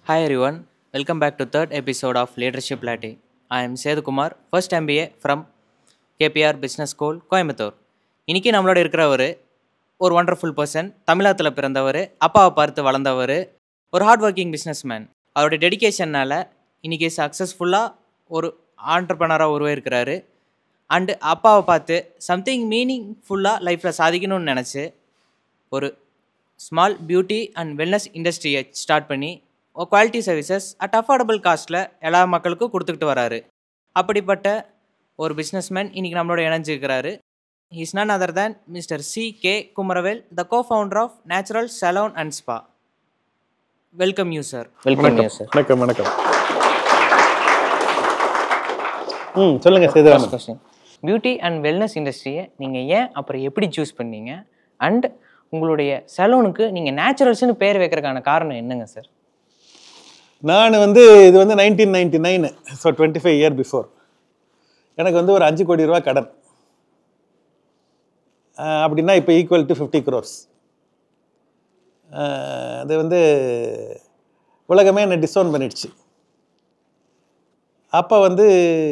Hi everyone, welcome back to third episode of Leadership Latte. I am Sedu Kumar, first MBA from KPR Business School, Coimbatore. இன்னைக்கு நம்மளோட இருக்கிறவர் ஒரு wonderful person, தமிழகத்தில் பிறந்தவர், அப்பாவை பார்த்து வளர்ந்தவர், ஒரு ஹார்ட் ஒர்க்கிங் பிஸ்னஸ்மேன். அவருடைய டெடிக்கேஷனால் இன்றைக்கி சக்ஸஸ்ஃபுல்லாக ஒரு ஆண்டர்ப்ரனராக உருவாயிருக்கிறாரு. அண்டு அப்பாவை பார்த்து சம்திங் மீனிங்ஃபுல்லாக லைஃப்பில் சாதிக்கணும்னு நினச்சி ஒரு ஸ்மால் பியூட்டி அண்ட் வெல்னஸ் இண்டஸ்ட்ரியை ஸ்டார்ட் பண்ணி குவாலிட்டி சர்வீசஸ் அட் அஃபோர்டபுள் காஸ்ட்டில் எல்லா மக்களுக்கும் கொடுத்துக்கிட்டு வராரு. அப்படிப்பட்ட ஒரு பிஸ்னஸ்மேன் இன்றைக்கி நம்மளோட இணைஞ்சிருக்கிறாரு. Is none other than mister C.K. Kumaravel, the co-founder of natural salon and spa. Welcome you sir. Welcome you sir. வணக்கம் வணக்கம். சொல்லுங்கள் Sethuraman. Question, beauty and wellness இண்டஸ்ட்ரியை நீங்கள் ஏன் அப்புறம் எப்படி சூஸ் பண்ணீங்க? அண்ட் உங்களுடைய சலூனுக்கு நீங்கள் நேச்சுரல்ஸ்னு பேர் வைக்கிறதுக்கான காரணம் என்னங்க சார்? நான் இது 1999, ஸோ 25 இயர் பிஃபோர். எனக்கு ஒரு 5 கோடி ரூபா கடன். அப்படின்னா இப்போ ஈக்குவல் டு 50 crores. அது உலகமே என்னை டிஸ்ஓன் பண்ணிடுச்சு. அப்போ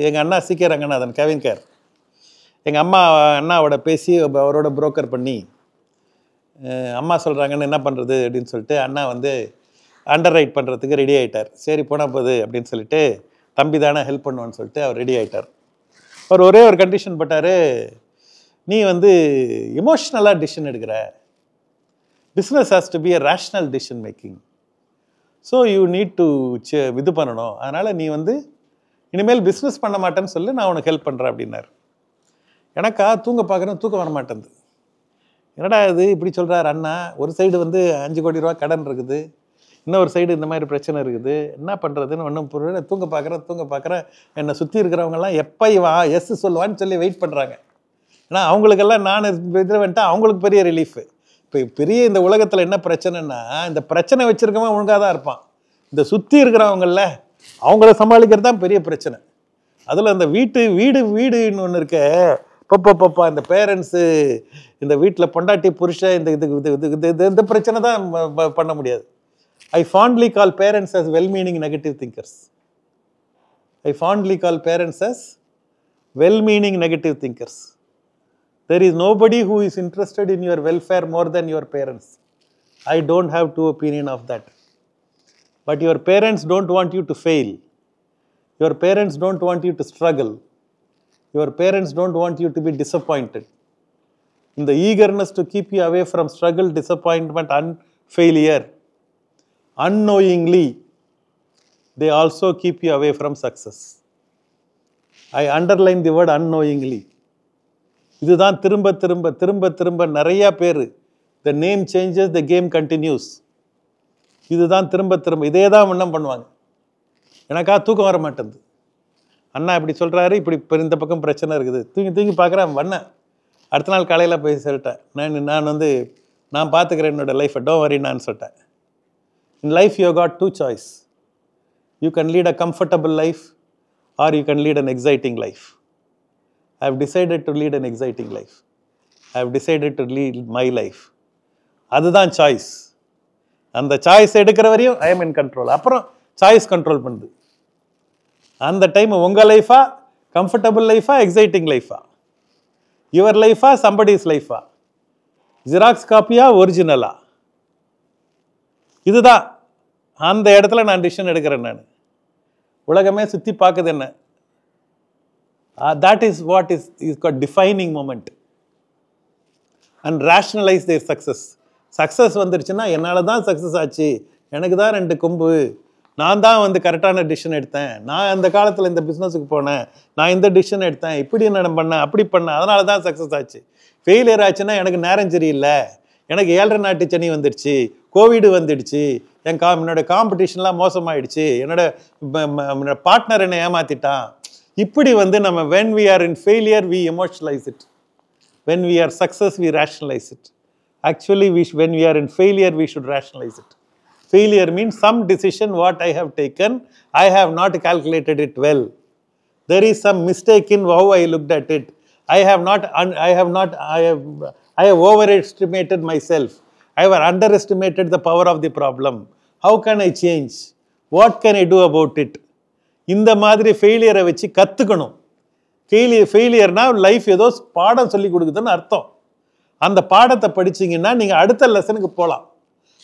எங்கள் அண்ணா C.K. ரங்கநாதன், கெவின் கேர், எங்கள் அண்ணாவோட பேசி அவரோட புரோக்கர் பண்ணி அம்மா சொல்கிறாங்கன்னு என்ன பண்ணுறது அப்படின்னு சொல்லிட்டு அண்ணா அண்டர் ரைட் பண்ணுறதுக்கு ரெடி ஆகிட்டார். சரி போனால் போகுது அப்படின்னு சொல்லிட்டு தம்பி தானே ஹெல்ப் பண்ணுவான்னு சொல்லிட்டு அவர் ரெடி ஆகிட்டார். அவர் ஒரே ஒரு கண்டிஷன் போட்டார், நீ எமோஷ்னலாக டிசிஷன் எடுக்கிற, business has to be a rational decision making, so you need to இது பண்ணணும், அதனால் நீ இனிமேல் பிஸ்னஸ் பண்ண மாட்டேன்னு சொல்லி நான் உனக்கு ஹெல்ப் பண்ணுறேன் அப்படின்னார். எனக்கா தூங்க பார்க்குறேன், தூக்கம் வர மாட்டேங்குது. என்னடா இது இப்படி சொல்கிறார் அண்ணா? ஒரு சைடு 5 கோடி ரூபா கடன் இருக்குது, இன்னொரு சைடு இந்த மாதிரி பிரச்சனை இருக்குது, என்ன பண்ணுறதுன்னு ஒன்றும் புரியல. தூங்க பார்க்குறேன். என்னை சுற்றி இருக்கிறவங்கெல்லாம் எப்போ எஸ் சொல்லுவான்னு சொல்லி வெயிட் பண்ணுறாங்க. ஏன்னா அவங்களுக்கெல்லாம் நான் இதில் வந்துட்டா அவங்களுக்கு பெரிய ரிலீஃபு. இப்போ பெரிய இந்த உலகத்தில் என்ன பிரச்சனைன்னா, இந்த பிரச்சனை வச்சுருக்கவன் ஒழுங்காக தான் இருப்பான். இந்த சுற்றி இருக்கிறவங்கள அவங்கள சமாளிக்கிறது தான் பெரிய பிரச்சனை. அதில் அந்த வீடுன்னு ஒன்று இருக்க, பப்பா இந்த பேரண்ட்ஸு, இந்த வீட்டில் பொண்டாட்டி புருஷன், இந்த பிரச்சனை தான் பண்ண முடியாது. I fondly call parents as well-meaning negative thinkers. There is nobody who is interested in your welfare more than your parents. I don't have two opinion of that. But your parents don't want you to fail. Your parents don't want you to struggle. Your parents don't want you to be disappointed. In the eagerness to keep you away from struggle, disappointment and failure, unknowingly they also keep you away from success. I underline the word unknowingly. இதுதான் திரும்ப நிறைய பேர், the name changes, the game continues. இதுதான் திரும்ப இதே தான் ஒன்றும் பண்ணுவாங்க. எனக்கா தூக்கம் வர மாட்டேங்குது. அண்ணா இப்படி சொல்கிறாரு, இப்படி இந்த பக்கம் பிரச்சனை இருக்குது, தூங்கி பார்க்குறேன் வண்ணேன். அடுத்த நாள் காலையில் போய் சொல்லிட்டேன், நான் பார்த்துக்கிறேன் என்னோடய லைஃப்பை, டோன்ட் வரி நான் சொல்லிட்டேன். In life you have got two choice. You can lead a comfortable life or you can lead an exciting life. I have decided to lead an exciting life. I have decided to lead my life. அதுதான் choice. அந்த choice எடுக்கிற வரையும் I am in control. அப்புறம் choice control பண்ணுது. அந்த time உங்கள் லைஃபா, comfortable லைஃபா, எக்ஸைட்டிங் லைஃபா, யுவர் லைஃபா, சம்படிஸ் லைஃபா, ஜெராக்ஸ் காப்பியா, ஒரிஜினலா, இதுதான் அந்த இடத்துல நான் டிசிஷன் எடுக்கிறேன். நான் உலகமே சுற்றி பார்க்குது என்ன, that is what is called defining moment and rationalize their success வந்துருச்சுன்னா, என்னால் தான் சக்ஸஸ் ஆச்சு, எனக்கு தான் 2 கொம்பு, நான் தான் கரெக்டான டிசிஷன் எடுத்தேன், நான் அந்த காலத்தில் இந்த பிஸ்னஸுக்கு போனேன், நான் இந்த டிசிஷன் எடுத்தேன், இப்படி நான் பண்ணேன், அப்படி பண்ணேன், அதனால தான் சக்ஸஸ் ஆச்சு. ஃபெயிலியர் ஆச்சுன்னா எனக்கு நேரம் சரியில்லை, எனக்கு 7.5 நாட்டு சனி வந்துடுச்சு, கோவிடு வந்துடுச்சு, என்னோட காம்படிஷன்லாம் மோசமாயிடுச்சு, என்னோட பார்ட்னர் என்னை ஏமாத்திட்டான். இப்படி நம்ம when we are in failure we emotionalize it, when we are success we rationalize it. Actually when we are in failure we should rationalize it. Failure means some decision what I have taken, I have not calculated it well, there is some mistake in how I looked at it, I have overestimated myself, I have underestimated the power of the problem. How can I change? What can I do about it? இந்த மாதிரி ஃபெயிலியரை வச்சு கற்றுக்கணும். ஃபெயிலியர்னா life ஏதோ பாடம் சொல்லி கொடுக்குதுன்னு அர்த்தம். அந்த பாடத்தை படிச்சிங்கன்னா நீங்கள் அடுத்த லெசனுக்கு போகலாம்.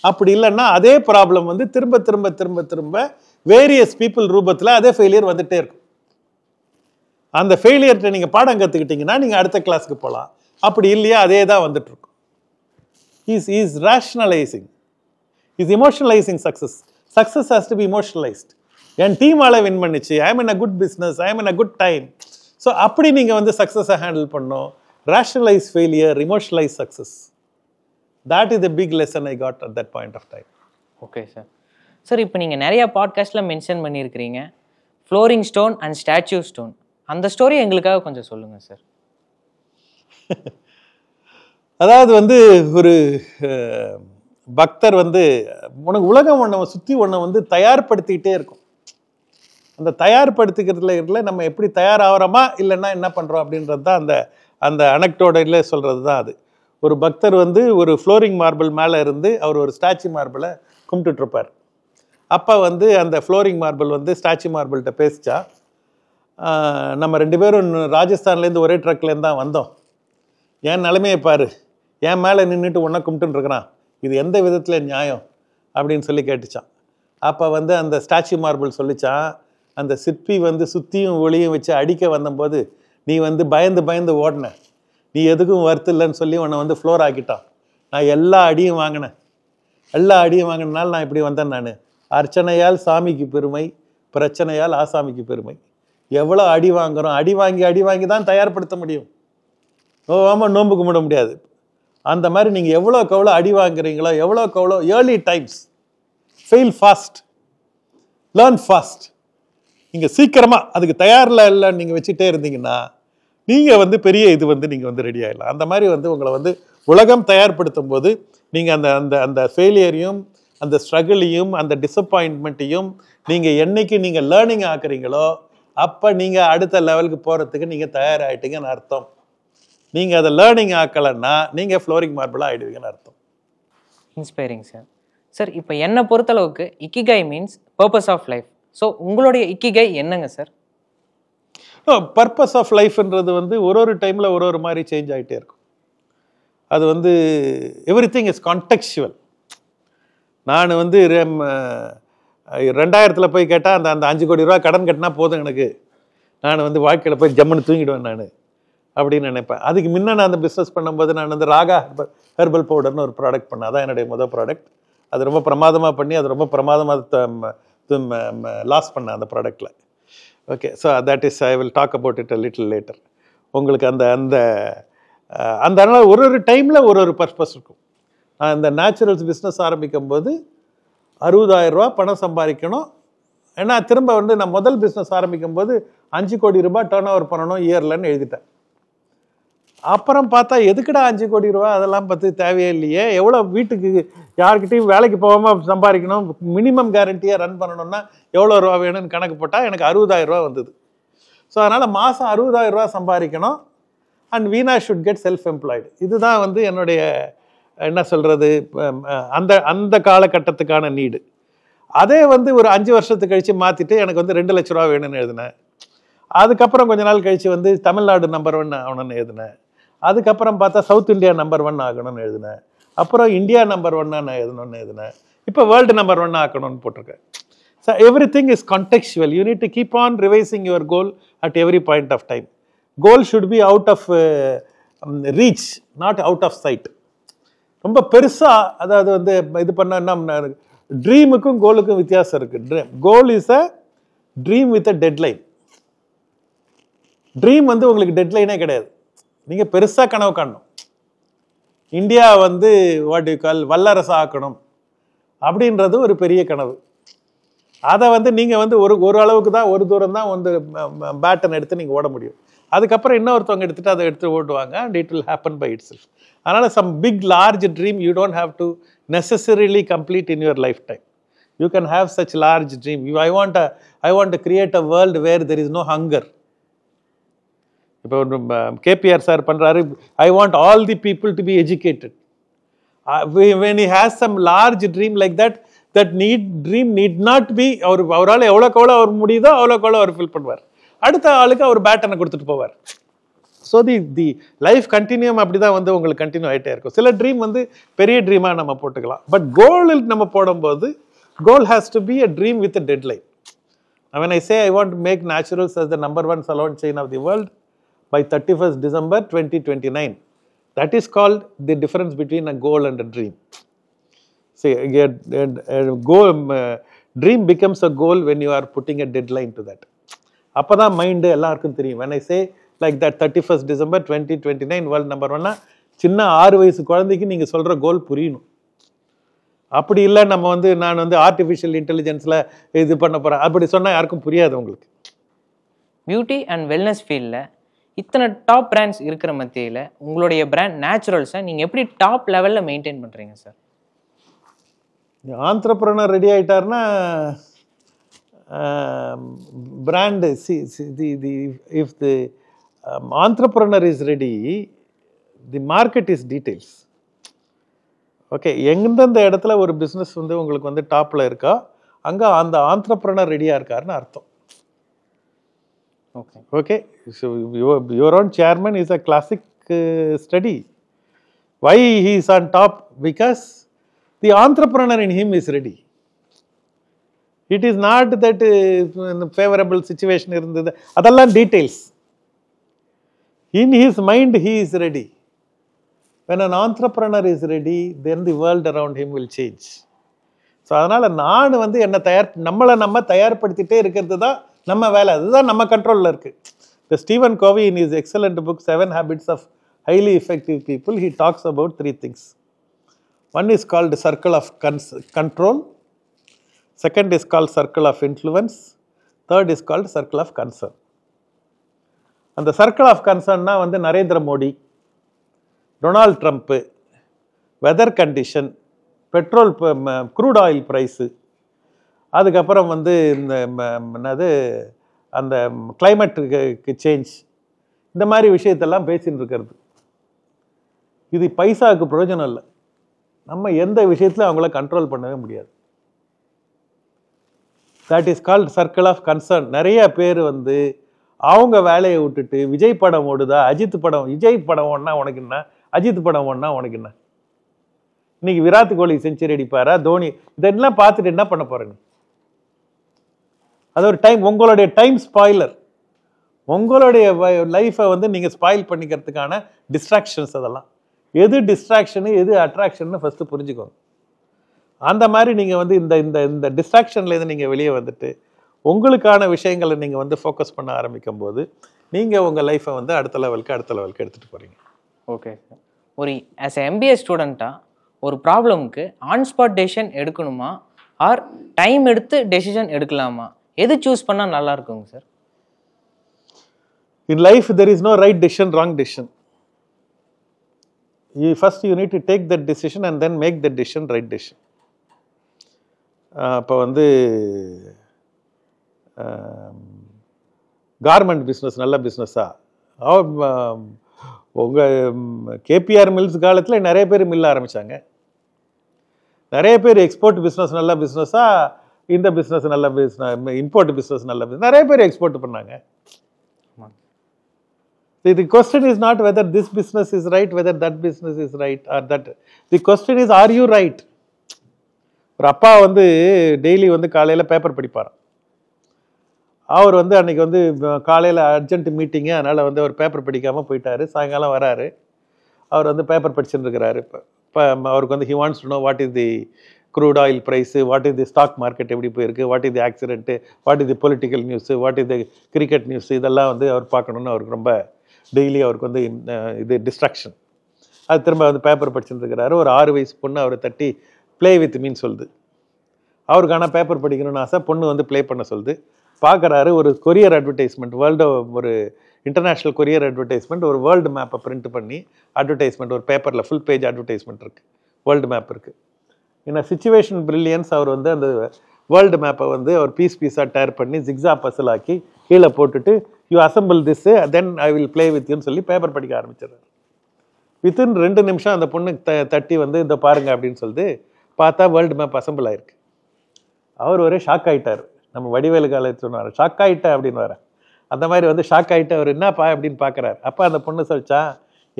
அப்படி இல்லைன்னா அதே ப்ராப்ளம் வந்து திரும்ப திரும்ப திரும்ப திரும்ப வேரியஸ் பீப்புள் ரூபத்தில் அதே ஃபெயிலியர் வந்துகிட்டே இருக்கும். அந்த ஃபெயிலியர்கிட்ட நீங்கள் பாடம் கற்றுக்கிட்டிங்கன்னா நீங்கள் அடுத்த கிளாஸுக்கு போகலாம். அப்படி இல்லையா அதே தான் வந்துட்டு இருக்கும். Is rationalising, is emotionalising success. Success has to be emotionalised. என் டீமால வின் பண்ணிச்சு, I am in a good business, I am in a good time. So அப்படி நீங்கள் வந்து சக்ஸஸை ஹேண்டில் பண்ணணும். Rationalise failure, emotionalise success. That is the big lesson I got at that point of time. Okay sir. Sir இப்போ நீங்கள் நிறையா பாட்காஸ்ட்டில் mention பண்ணியிருக்கிறீங்க flooring stone and statue stone. அந்த ஸ்டோரி எங்களுக்காக கொஞ்சம் சொல்லுங்கள் சார். அதாவது வந்து ஒரு பக்தர் வந்து உனக்கு உலகம் ஒன்றை சுற்றி ஒன்றை வந்து தயார்படுத்திக்கிட்டே இருக்கும். அந்த தயார்படுத்திக்கிறதுல நம்ம எப்படி தயாராகிறோமா இல்லைன்னா என்ன பண்ணுறோம் அப்படின்றது தான் அந்த அனெக்டோடில் சொல்கிறது தான் அது. ஒரு பக்தர் வந்து ஒரு ஃப்ளோரிங் மார்பிள் மேலே இருந்து அவர் ஒரு ஸ்டாச்சு மார்பிளை கும்பிட்டுட்ருப்பார். அப்போ வந்து அந்த ஃப்ளோரிங் மார்பிள் வந்து ஸ்டாச்சு மார்பிள்கிட்ட பேசிச்சா, நம்ம 2 பேரும் ராஜஸ்தான்லேருந்து ஒரே ட்ரக்லேருந்து தான் வந்தோம், என் நிலைமையை பாரு, என் மேலே நின்றுட்டு ஒன்றை கும்பிட்டுருக்குறான், இது எந்த விதத்தில் நியாயம் அப்படின்னு சொல்லி கேட்டுச்சான். அப்போ வந்து அந்த ஸ்டாச்சு மார்பிள் சொல்லிச்சான், அந்த சிற்பி வந்து சுற்றியும் ஒளியும் வச்சு அடிக்க வந்தபோது நீ வந்து பயந்து பயந்து ஓடின, நீ எதுக்கும் வருத்து இல்லைன்னு சொல்லி உன்னை வந்து ஃப்ளோர் ஆக்கிட்டான். நான் எல்லா அடியும் வாங்கினாலும் நான் இப்படி வந்தேன். நான் அர்ச்சனையால் சாமிக்கு பெருமை, பிரச்சனையால் ஆசாமிக்கு பெருமை. எவ்வளோ அடி வாங்குகிறோம், அடி வாங்கி தான் தயார்படுத்த முடியும். ஆமாம், நோன்பு கும்பிட முடியாது. அந்த மாதிரி நீங்கள் எவ்வளோக்கு எவ்வளோ அடி வாங்குறீங்களோ, எவ்வளோக்கு எவ்வளோ early times, fail fast, learn fast. நீங்கள் சீக்கிரமாக அதுக்கு தயாரில் இல்லை நீங்கள் வச்சுட்டே இருந்தீங்கன்னா நீங்கள் வந்து பெரிய இது வந்து நீங்கள் வந்து ரெடி ஆகிடலாம். அந்த மாதிரி வந்து உங்களை வந்து உலகம் தயார்படுத்தும் போது நீங்கள் அந்த அந்த அந்த ஃபெயிலியரையும் அந்த ஸ்ட்ரகிளையும் அந்த டிசப்பாயின்மெண்ட்டையும் நீங்கள் என்னைக்கு நீங்கள் லேர்னிங் ஆக்குறீங்களோ அப்போ நீங்கள் அடுத்த லெவலுக்கு போகிறதுக்கு நீங்கள் தயாராகிட்டீங்கன்னு அர்த்தம். நீங்கள் அதை லேர்னிங் ஆக்கலைன்னா நீங்கள் ஃப்ளோரிங் மார்பிளாக ஆகிடுவீங்கன்னு அர்த்தம். Inspiring sir. சார் இப்போ என்னை பொறுத்தளவுக்கு ikigai means purpose of life. So உங்களுடைய இக்கிகை என்னங்க சார்? பர்பஸ் ஆஃப் லைஃப்ன்றது வந்து ஒரு டைமில் ஒரு மாதிரி சேஞ்ச் ஆகிட்டே இருக்கும். அது வந்து எவ்ரிதிங் இஸ் கான்டெக்சுவல். நான் வந்து 2000 போய் கேட்டால் அந்த 5 கோடி ரூபா கடன் கட்டினா போதும் எனக்கு, நான் வந்து வாழ்க்கையில் போய் ஜம்முன்னு தூங்கிடுவேன் நான் அப்படின்னு நினைப்பேன். அதுக்கு முன்ன நான் அந்த பிஸ்னஸ் பண்ணும்போது நான் வந்து ராகா ஹெர்பல் பவுடர்னு ஒரு ப்ராடக்ட் பண்ணேன். அதான் என்னுடைய முதல் ப்ராடக்ட். அது ரொம்ப பிரமாதமாக பண்ணி அது ரொம்ப பிரமாதமாக லாஸ் பண்ணேன் அந்த ப்ராடக்டில். Okay, so that is I will talk about it a little later. உங்களுக்கு அந்த அந்த அந்த அதனால் ஒரு டைமில் ஒரு பர்பஸ் இருக்கும். நான் இந்த நேச்சுரல்ஸ் பிஸ்னஸ் ஆரம்பிக்கும் போது 60,000 ரூபா பணம் சம்பாதிக்கணும். ஏன்னா திரும்ப வந்து நான் முதல் பிஸ்னஸ் ஆரம்பிக்கும் போது 5 கோடி ரூபாய் டர்ன் ஓவர் பண்ணணும் இயர்லன்னு எழுதிட்டேன். அப்புறம் பார்த்தா எதுக்குடா 5 கோடி ரூபா, அதெல்லாம் பற்றி தேவையே இல்லையே, எவ்வளோ வீட்டுக்கு யார்கிட்டையும் வேலைக்கு போகாமல் சம்பாதிக்கணும், மினிமம் கேரண்டியாக ரன் பண்ணணும்னா எவ்வளோ ரூபா வேணும்னு கணக்கு போட்டால் எனக்கு 60,000 ரூபா வந்தது. ஸோ அதனால் மாதம் 60,000 ரூபா சம்பாதிக்கணும். And Veena should get self employed. இதுதான் வந்து என்னுடைய என்ன சொல்கிறது அந்த அந்த காலகட்டத்துக்கான நீடு. அதே வந்து ஒரு 5 வருஷத்துக்கு கழித்து மாற்றிட்டு எனக்கு வந்து 2 லட்ச ரூபா வேணும்னு எழுதினேன். அதுக்கப்புறம் கொஞ்ச நாள் கழித்து வந்து தமிழ்நாடு நம்பர் 1 ஆகணும்னு எழுதினேன். அதுக்கப்புறம் பார்த்தா சவுத் இந்தியா நம்பர் 1 ஆகணும்னு எழுதினேன். அப்புறம் இந்தியா நம்பர் 1 நான் எழுதணும்னு. இப்போ வேர்ல்டு நம்பர் 1 ஆக்கணும்னு போட்டிருக்கேன். So everything is contextual. You need to keep on revising your goal at every point of time. Goal should be out of reach, not out of sight. ரொம்ப பெருசாக அதாவது வந்து இது பண்ண ட்ரீமுக்கும் கோலுக்கும் வித்தியாசம் இருக்குது. Goal is a dream with a deadline. Dream வந்து உங்களுக்கு டெட்லைனே கிடையாது. நீங்கள் பெருசாக கனவு காணணும். இந்தியா வந்து வாட் யூ கால் வல்லரசு ஆக்கணும் அப்படின்றது ஒரு பெரிய கனவு. அதை வந்து நீங்கள் வந்து ஒரு அளவுக்கு தான், ஒரு தூரம் தான் வந்து பேட்டன் எடுத்து நீங்கள் ஓட முடியும். அதுக்கப்புறம் இன்னொருத்தவங்க எடுத்துகிட்டு அதை எடுத்து ஓட்டுவாங்க. And it will happen by itself. அதனால் some big large dream you don't have to necessarily complete in your lifetime. You can have such large dream. I want to create a world where there is no hunger. இப்போ KPR sir பண்ணுறாரு, I want all the people to be educated. When he has some large dream like that, that dream need not be அவரால் எவ்வளோக்கு எவ்வளோ அவர் முடியுதோ அவ்வளோக்கு எவ்வளோ அவர் fill பண்ணுவார். அடுத்த ஆளுக்கு அவர் பேட்டனை கொடுத்துட்டு போவார். ஸோ தி லைஃப் கண்டினியூம் அப்படி தான் வந்து உங்களுக்கு கண்டினியூ ஆகிட்டே இருக்கும். சில ட்ரீம் வந்து பெரிய ட்ரீமாக நம்ம போட்டுக்கலாம். பட் கோலில் நம்ம போடும்போது goal has to be a dream with a deadline. Now when I say I want to make naturals as the #1 salon chain of the world by 31st December 2029, that is called the difference between a goal and a dream. See, a goal, dream becomes a goal when you are putting a deadline to that. அப்பதான் mind எல்லாருக்கும் தெரியும். when I say like that 31st December 2029 world #1, சின்ன 6 வயசு குழந்தைக்கு நீங்க சொல்ற கோல் புரியணும். அப்படி இல்லை நம்ம வந்து நான் வந்து ஆர்டிஃபிஷியல் இன்டெலிஜென்ஸில் இது பண்ண போகிறேன் அப்படி சொன்னால் யாருக்கும் புரியாது உங்களுக்கு. பியூட்டி அண்ட் வெல்னஸ் ஃபீல்டில் இத்தனை டாப் பிராண்ட்ஸ் இருக்கிற மத்தியில் உங்களுடைய பிராண்ட் நேச்சுரல்ஸை நீங்கள் எப்படி டாப் லெவலில் மெயின்டைன் பண்ணுறீங்க சார்? ஆண்டர்ப்ரனர் ரெடி ஆகிட்டார்னா brand if the entrepreneur is ready, the market is details. Okay, எந்தெந்த இடத்துல ஒரு பிஸ்னஸ் வந்து உங்களுக்கு வந்து டாப்பில் இருக்கா அங்கே அந்த ஆண்டர்ப்ரனர் ரெடியாக இருக்காருன்னு அர்த்தம். Okay okay so your own chairman is a classic study. Why he is on top? Because the entrepreneur in him is ready. It is not that favourable situation இருந்தது, அதெல்லாம் details. In his mind he is ready. When an entrepreneur is ready, then the world around him will change. So அதனால் நான் வந்து நம்மளை நம்ம தயார்படுத்திகிட்டே இருக்கிறது தான் நம்ம வேலை. அதுதான் நம்ம கண்ட்ரோலில் இருக்குது. The Stephen Covey in his excellent book 7 Habits of Highly Effective People, he talks about 3 things. One is called circle of control. Second is called circle of influence. Third is called circle of concern. அந்த circle of concernனா வந்து Narendra Modi, Donald Trump, weather condition, petrol crude oil price, அதுக்கப்புறம் வந்து இந்த என்னது அந்த கிளைமேட்டுக்கு change, இந்த மாதிரி விஷயத்தெல்லாம் பேசின்னு இருக்கிறது. இது பைசாவுக்கு பிரயோஜனம் இல்லை. நம்ம எந்த விஷயத்தில் அவங்கள கண்ட்ரோல் பண்ணவே முடியாது. That is called circle of concern. நிறைய பேர் வந்து அவங்க வேலையை விட்டுட்டு விஜய் படம் ஓடுதா, விஜய் படம் ஓடனா உனக்கு என்ன, அஜித் படம் ஒன்னா உனக்கு என்ன, இன்னைக்கு விராட் கோலி செஞ்சுரி அடிப்பாரா, தோனி, இதெல்லாம் பார்த்துட்டு என்ன பண்ண போறேன்? அது ஒரு டைம், உங்களுடைய டைம் ஸ்பாயிலர். உங்களுடைய லைஃப்பை வந்து நீங்கள் ஸ்பாயில் பண்ணிக்கிறதுக்கான டிஸ்ட்ராக்ஷன்ஸ். அதெல்லாம் எது டிஸ்ட்ராக்ஷனு எது அட்ராக்ஷன்னு ஃபஸ்ட்டு புரிஞ்சுக்கோங்க. அந்த மாதிரி நீங்கள் வந்து இந்த இந்த இந்த டிஸ்ட்ராக்ஷன்லேருந்து நீங்கள் வெளியே வந்துட்டு உங்களுக்கான விஷயங்களை நீங்கள் வந்து ஃபோக்கஸ் பண்ண ஆரம்பிக்கும் போது நீங்கள் உங்கள் லைஃப்பை வந்து அடுத்த லெவலுக்கு எடுத்துகிட்டு போகிறீங்க. ஓகே சார், ஒரு ஆஸ் எ MBA ஸ்டூடெண்ட்டாக ஒரு ப்ராப்ளமுக்கு ஆன் ஸ்பாட் டெசிஷன் எடுக்கணுமா ஆர் டைம் எடுத்து டெசிஷன் எடுக்கலாமா, எது சூஸ் பண்ணால் நல்லா இருக்குங்க sir? In life there is no right decision, wrong decision. First you need to take that decision and then make that decision right decision. இப்போ வந்து garment business நல்ல பிஸ்னஸா? உங்கள் கேபிஆர் மில்ஸ் காலத்தில் நிறைய பேர் மில்ல ஆரம்பித்தாங்க. நிறைய பேர் எக்ஸ்போர்ட் பிஸ்னஸ் நல்ல பிஸ்னஸா, இந்த பிஸ்னஸ் நல்ல பிஸ்னஸ், இம்போர்ட் பிஸ்னஸ் நல்ல பிஸ்னஸ், நிறைய பேர் எக்ஸ்போர்ட் பண்ணாங்க. The question is not whether this business is right, whether that business is right or that. The question is, are you right? ஒரு அப்பா வந்து டெய்லி வந்து காலையில் பேப்பர் படிப்பார். அவர் வந்து அன்றைக்கி வந்து காலையில் அர்ஜென்ட் மீட்டிங்கு, அதனால் வந்து அவர் பேப்பர் படிக்காமல் போயிட்டார். சாயங்காலம் வராரு, அவர் வந்து பேப்பர் படிச்சுட்டு இருக்கிறாரு. இப்போ அவருக்கு வந்து he wants to know what is the crude oil price, what is the stock market எப்படி போயிருக்கு, what is the accident, what is the political news, what is the cricket news, இதெல்லாம் வந்து அவர் பார்க்கணுன்னு அவருக்கு ரொம்ப டெய்லி அவருக்கு வந்து இது டிஸ்ட்ராக்ஷன். அது திரும்ப வந்து பேப்பர் படிச்சுட்டு இருக்கிறாரு. ஒரு 6 வயசு பொண்ணு அவரை தட்டி ப்ளே வித் மீன் சொல்லுது. அவருக்கான பேப்பர் படிக்கணும்னு ஆசை, பொண்ணு வந்து ப்ளே பண்ண சொல்லுது. பார்க்குறாரு, ஒரு கொரியர் அட்வர்டைஸ்மெண்ட், ஒரு இன்டர்நேஷ்னல் கொரியர் அட்வர்டைஸ்மெண்ட், ஒரு வேர்ல்டு மேப்பை பிரிண்ட் பண்ணி அட்வர்டைஸ்மெண்ட், ஒரு பேப்பரில் ஃபுல் பேஜ் அட்வர்டைஸ்மெண்ட் இருக்குது, வேர்ல்டு மேப் இருக்குது. ஏன்னா சிச்சுவேஷன் பிரில்லியன்ஸ், அவர் வந்து அந்த வேர்ல்டு மேப்பை வந்து அவர் பீஸாக டேர் பண்ணி ஜிக்ஸா பசில் ஆக்கி கீழே போட்டுட்டு you assemble this then I will play with யூன்னு சொல்லி பேப்பர் படிக்க ஆரம்பிச்சிடுறாரு. வித்தின் 2 நிமிஷம் அந்த பொண்ணு தட்டி வந்து இந்த பாருங்க அப்படின்னு சொல்லிட்டு பார்த்தா வேர்ல்டு மேப் அசம்பிள் ஆயிருக்கு. அவர் ஒரே ஷாக் ஆகிட்டார். நம்ம வடிவேலு காலேஜ் சொன்னார், ஷாக் ஆகிட்டேன் அப்படின்னு வர. அந்த மாதிரி வந்து ஷாக் ஆகிட்டு அவர் என்னப்பா அப்படின்னு பார்க்குறாரு. அப்போ அந்த பொண்ணு சொல்லிச்சா,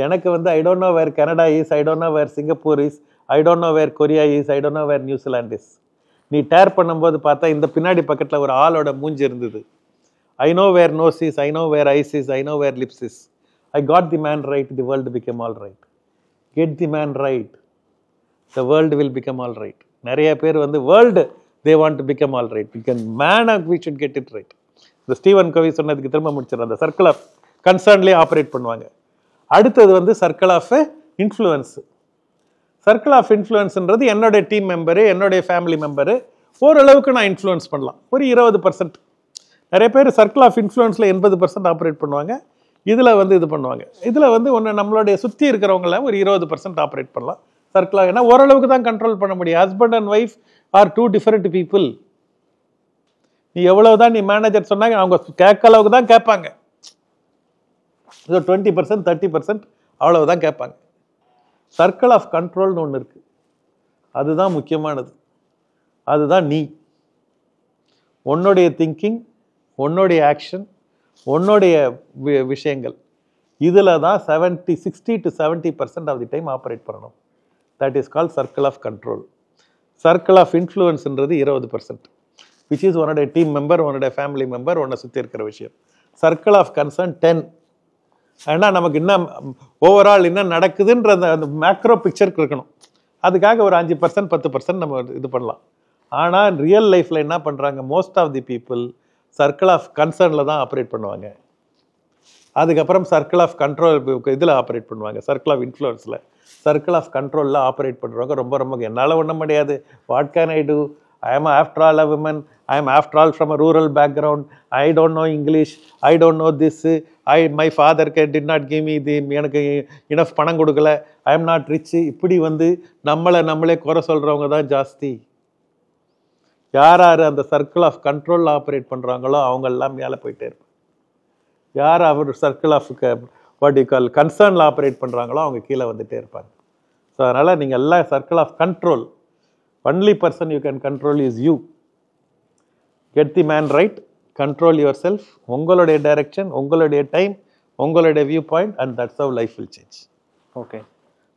எனக்கு வந்து I don't know where Canada is, I don't know where Singapore is, I don't know where Korea is, I don't know where New Zealand is. நீ டேர் பண்ணும்போது பார்த்தா இந்த பின்னாடி பக்கத்தில் ஒரு ஆளோட மூஞ்சி இருந்தது. I know where nose is, I know where eyes is, I know where lips is. I got the man right, the world become all right. Get the man right, the world will become all right. நிறைய பேர் வந்து world they want to become all right. We can we should get it right. இந்த Steven கவி சொன்னதுக்கு திரும்ப முடிச்சிடறேன். அந்த circle of கன்சர்ன்லேயே operate பண்ணுவாங்க. அடுத்தது வந்து circle of influence. Circle of இன்ஃப்ளூயன்ஸ்ன்றது என்னுடைய டீம் மெம்பரு, என்னுடைய ஃபேமிலி மெம்பரு, ஓரளவுக்கு நான் இன்ஃப்ளூயன்ஸ் பண்ணலாம். ஒரு 20%. நிறைய பேர் சர்க்கிள் ஆஃப் இன்ஃப்ளூயன்ஸில் 80% ஆப்ரேட் பண்ணுவாங்க. இதில் வந்து இது பண்ணுவாங்க. இதில் வந்து ஒன்று நம்மளுடைய சுற்றி இருக்கிறவங்கள ஒரு 20% ஆப்ரேட் பண்ணலாம். சர்க்கிளாக ஏன்னா ஓரளவுக்கு தான் கண்ட்ரோல் பண்ண முடியும். Husband and wife are two different people. நீ எவ்வளவுதான் நீ மேனேஜர் சொன்னாங்க அவங்க கேட்க அளவுக்கு தான் கேட்பாங்க. 20% 30% அவ்வளவுதான் கேட்பாங்க. சர்க்கிள் ஆஃப் கண்ட்ரோல்னு ஒன்று இருக்கு. அதுதான் முக்கியமானது. அதுதான் நீ உன்னுடைய திங்கிங், உன்னுடைய ஆக்ஷன், உன்னுடைய விஷயங்கள், இதில் தான் 60 to 70% of the time operate பண்ணணும். That is called circle of control. Circle of இன்ஃப்ளூயன்ஸ்ன்றது 20%, விச் இஸ் உன்னுடைய டீம் மெம்பர், உன்னுடைய ஃபேமிலி மெம்பர், உன்னை சுற்றி இருக்கிற விஷயம். Circle of concern 10. ஏன்னா நமக்கு இன்னும் ஓவரால் என்ன நடக்குதுன்ற அந்த மேக்ரோ பிக்சருக்கு இருக்கணும். அதுக்காக ஒரு 5% 10% நம்ம இது பண்ணலாம். ஆனால் ரியல் லைஃப்பில் என்ன பண்ணுறாங்க, most of the people circle of கன்சர்னில் தான் ஆப்ரேட் பண்ணுவாங்க. அதுக்கப்புறம் சர்க்கிள் ஆஃப் கண்ட்ரோல் இதில் ஆப்ரேட் பண்ணுவாங்க. சர்க்கிள் ஆஃப் இன்ஃப்ளூயன்ஸில், சர்க்கிள் ஆஃப் கண்ட்ரோலில் ஆப்ரேட் பண்ணுறவங்க ரொம்ப ரொம்ப என்னால் ஒன்றும் முடியாது. What can I do? I am after all a women, I am after all from a rural background, I don't know English, I don't know this, my father did not give me the, எனக்கு enough பணம் கொடுக்கல, I am not rich. இப்படி வந்து நம்மளே குறை சொல்கிறவங்க தான் ஜாஸ்தி. யார் யார் அந்த சர்க்கிள் ஆஃப் கண்ட்ரோலில் ஆப்ரேட் பண்ணுறாங்களோ அவங்கெல்லாம் மேலே போயிட்டே இருப்பாங்க. யார் அவர் circle of what you call கன்சர்னில் ஆப்ரேட் பண்ணுறாங்களோ அவங்க கீழே வந்துகிட்டே இருப்பாங்க. ஸோ அதனால் நீங்கள் எல்லாம் circle of control, only person you can control is you. Get the man right, control your செல்ஃப், உங்களுடைய டைரக்ஷன், உங்களுடைய டைம், உங்களுடைய view point, and that's how life will change. Okay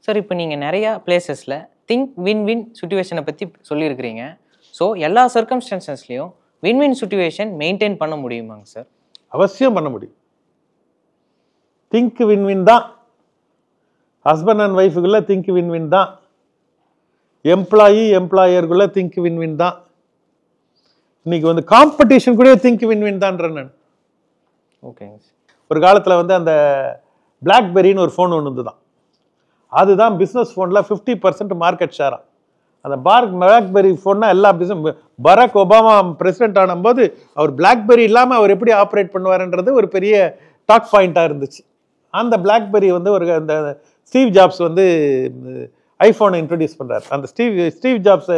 sir, இப்போ நீங்கள் நிறையா பிளேசஸில் திங்க் வின் வின் சுச்சுவேஷனை பற்றி சொல்லியிருக்கிறீங்க. ஸோ எல்லா சர்க்கம்ஸ்டான்சஸ்லையும் வின் வின் சுச்சுவேஷன் மெயின்டைன் பண்ண முடியுமாங்க சார்? அவசியம் பண்ண முடியும். திங்க் வின் வின் தான். ஹஸ்பண்ட் அண்ட் ஒய்ஃபுக்குள்ள திங்க் வின் வின் தான். எம்ப்ளாயருக்குள்ள திங்க் வின் வின் தான். இன்னைக்கு வந்து காம்படிஷன் கூட திங்க் வின் வின் தான்ற நான். ஓகேங்க. ஒரு காலத்தில் வந்து அந்த பிளாக்பெரின்னு ஒரு ஃபோன் ஒன்று வந்து தான், அதுதான் பிஸ்னஸ் ஃபோனில் 50% மார்க்கெட் ஷேரா. அந்த பிளாக்பெரி ஃபோன்னா எல்லா பிஸ்னஸ், பராக் ஒபாமா பிரசிடென்ட் ஆனும்போது அவர் பிளாக்பெரி இல்லாமல் அவர் எப்படி ஆப்ரேட் பண்ணுவார்ன்றது ஒரு பெரிய டாக் பாயிண்டாக இருந்துச்சு. அந்த பிளாக்பெரி வந்து ஒரு அந்த ஸ்டீவ் ஜாப்ஸ் வந்து ஐஃபோனை இன்ட்ரடியூஸ் பண்ணுறாரு. அந்த ஸ்டீவ் ஜாப்ஸ்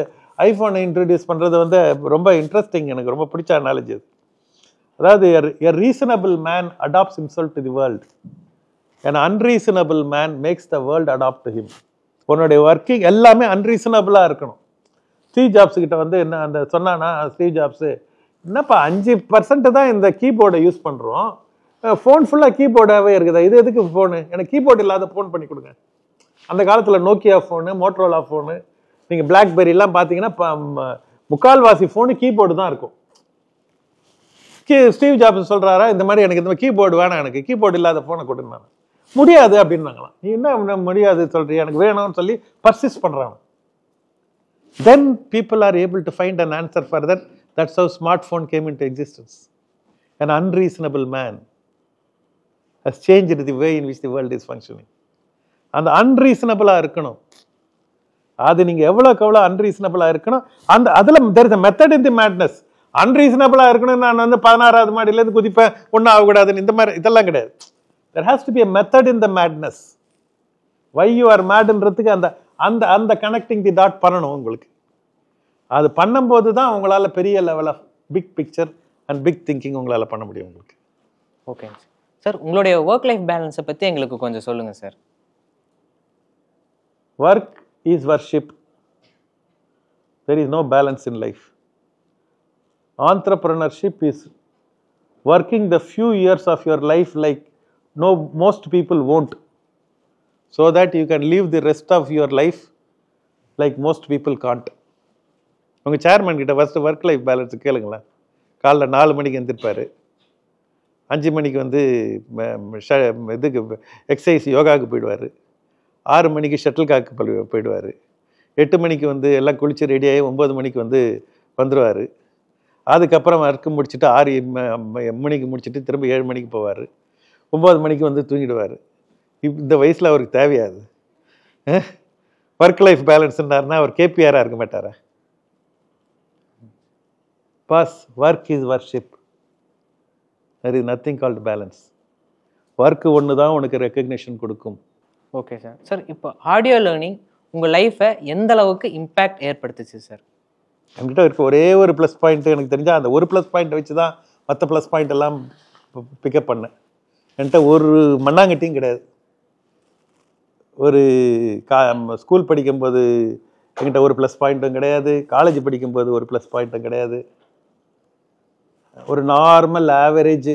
ஐஃபோனை இன்ட்ரடியூஸ் பண்ணுறது வந்து ரொம்ப இன்ட்ரெஸ்டிங், எனக்கு ரொம்ப பிடிச்ச அனாலஜி அது. அதாவது a reasonable man adapts himself to the world, an unreasonable man makes the world adapt to him. உன்னுடைய ஒர்க்கிங் எல்லாமே அன்ரீசனபிளாக இருக்கணும். ஸ்டீவ் ஜாப்ஸ் கிட்ட வந்து என்ன அந்த சொன்னானா, ஸ்டீவ் ஜாப்ஸ் என்னப்பா 5% தான் இந்த கீபோர்டை யூஸ் பண்ணுறோம், ஃபோன் ஃபுல்லாக கீபோர்டாகவே இருக்குதா, இது எதுக்கு ஃபோனு, எனக்கு கீபோர்டு இல்லாத ஃபோன் பண்ணி கொடுங்க. அந்த காலத்தில் நோக்கியா ஃபோனு, மோட்ரோலா ஃபோனு, நீங்கள் பிளாக்பெரிலாம் பார்த்தீங்கன்னா முக்கால்வாசி ஃபோனு கீபோர்டு தான் இருக்கும். ஸ்டீவ் ஜாப்ஸ் சொல்கிறாரா, இந்த மாதிரி எனக்கு இந்த கீபோர்டு வேணாம், எனக்கு கீபோர்டு இல்லாத ஃபோனை கொடுங்க. முடியாது அப்படின்னாங்களாம். நீ என்ன முடியாது சொல்றியா, எனக்கு வேணும்னு சொல்லி பர்சிஸ்ட் பண்றாங்க. Then people are able to find an answer for that. That's how smartphone came into existence. An unreasonable man has changed the way in which the world is functioning. அந்த அன்ரீசனபிளா இருக்கணும். அது நீங்க எவ்வளவுக்கு எவ்வளவு அன்ரீசனபிளா இருக்கணும், அந்த அதுல there is a method in the madness. அன்ரீசனபிளா இருக்கணும், நான் வந்து 16வது மாடியில இருந்து குதிப்பேன், ஒன்னும் ஆகக்கூடாதுன்னு இந்த மாதிரி இதெல்லாம் கிடையாது. There has to be a method in the madness. Why you are madன்றதுக்கு அந்த அந்த அந்த கனெக்டிங் தி டாட் பண்ணணும் உங்களுக்கு. அது பண்ணும்போது தான் உங்களால் பெரிய level of big picture and big thinking உங்களால் பண்ண முடியும் உங்களுக்கு. ஓகே சார், உங்களுடைய ஒர்க் லைஃப் பேலன்ஸை பற்றி எங்களுக்கு கொஞ்சம் சொல்லுங்கள் sir. Work is worship. There is no balance in life. Entrepreneurship is working the few years of your life like most people won't, so that you can live the rest of your life like most people can't. உங்கள் chairman கிட்ட first work life balance கேளுங்களேன். காலைல 4 மணிக்கு எழுந்திருப்பார், 5 மணிக்கு வந்து இதுக்கு exercise யோகாவுக்கு போயிடுவார், 6 மணிக்கு ஷட்டில் காக்கு போயிடுவார், 8 மணிக்கு வந்து எல்லாம் குளித்து ரெடியாகி 9 மணிக்கு வந்து வந்துடுவார். அதுக்கப்புறம் ஒர்க்கு முடிச்சுட்டு 6 மணிக்கு முடிச்சுட்டு திரும்ப 7 மணிக்கு போவார், 9 மணிக்கு வந்து தூங்கிடுவார். இந்த வயசில் அவருக்கு தேவையாது ஒர்க் லைஃப் பேலன்ஸ்னாருன்னா அவர் கேபிஆராக இருக்க மாட்டாரா? Boss, work is worship. there is nothing called balance. ஒர்க்கு ஒன்று தான் உனக்கு ரெக்கக்னிஷன் கொடுக்கும். Okay sir. சார், இப்போ ஆடியோ லேர்னிங் உங்கள் லைஃப்பை எந்த அளவுக்கு இம்பேக்ட் ஏற்படுத்துச்சு சார்? என்கிட்ட இருக்க ஒரே ஒரு ப்ளஸ் பாயிண்ட் எனக்கு தெரிஞ்சால் அந்த ஒரு ப்ளஸ் பாயிண்ட் வச்சு தான் மற்ற ப்ளஸ் பாயிண்ட் எல்லாம் பிக்கப் பண்ணேன். என்கிட்ட ஒரு மண்ணாங்கட்டியும் கிடையாது. ஒரு ஸ்கூல் படிக்கும்போது என்கிட்ட ஒரு ப்ளஸ் பாயிண்ட்டும் கிடையாது, காலேஜ் படிக்கும்போது ஒரு ப்ளஸ் பாயிண்ட்டும் கிடையாது. ஒரு நார்மல் ஆவரேஜ்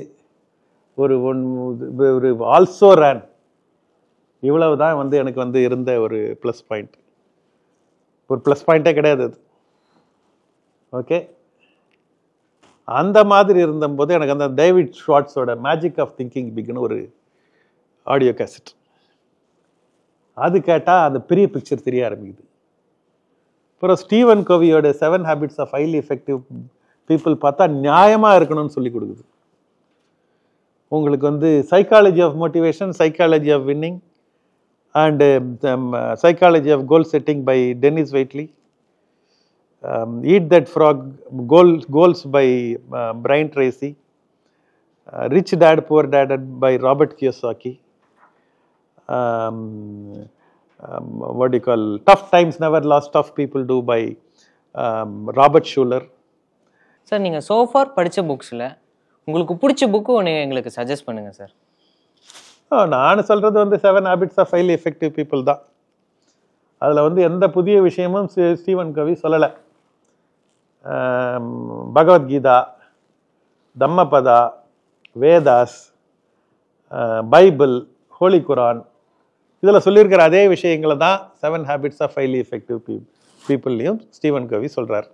ஒரு ஆல்சோ ரேன், இவ்வளவு தான் வந்து எனக்கு வந்து இருந்த ஒரு ப்ளஸ் பாயிண்ட். ஒரு ப்ளஸ் பாயிண்ட்டே கிடையாது அது. ஓகே, அந்த மாதிரி இருந்தபோது எனக்கு அந்த டேவிட் ஷார்ட்ஸோட மேஜிக் ஆஃப் திங்கிங் பிக்னு ஒரு ஆடியோ கேசட், அது கேட்டால் அந்த பெரிய பிக்சர் தெரிய ஆரம்பிக்குது. அப்புறம் ஸ்டீவன் கோவியோட 7 habits of highly effective people பார்த்தா நியாயமாக இருக்கணும்னு சொல்லி கொடுக்குது. உங்களுக்கு வந்து psychology of motivation, psychology of winning and psychology of goal setting by Denis Waitley, Eat That Frog, Goals by Brian Tracy, Rich Dad Poor Dad by Robert Kiyosaki, what do you call, Tough Times Never Lost, Tough People Do by Robert Schuller. Sir, நீங்கள் so far படித்த புக்ஸில் உங்களுக்கு பிடிச்ச book ஒன்று எங்களுக்கு suggest பண்ணுங்கள் sir. நான் சொல்கிறது வந்து 7 habits of highly effective people தான். அதில் வந்து எந்த புதிய விஷயமும் ஸ்டீவன் கவி சொல்லலை. Bhagavad Gita, Dhammapada, Vedas, Bible, holy Quran, இதில் சொல்லியிருக்கிற அதே விஷயங்களை தான் 7 ஹேபிட்ஸ் ஆஃப் ஹைலி எஃபெக்டிவ் பீப்புள்லையும் ஸ்டீவன் கவி சொல்கிறார்.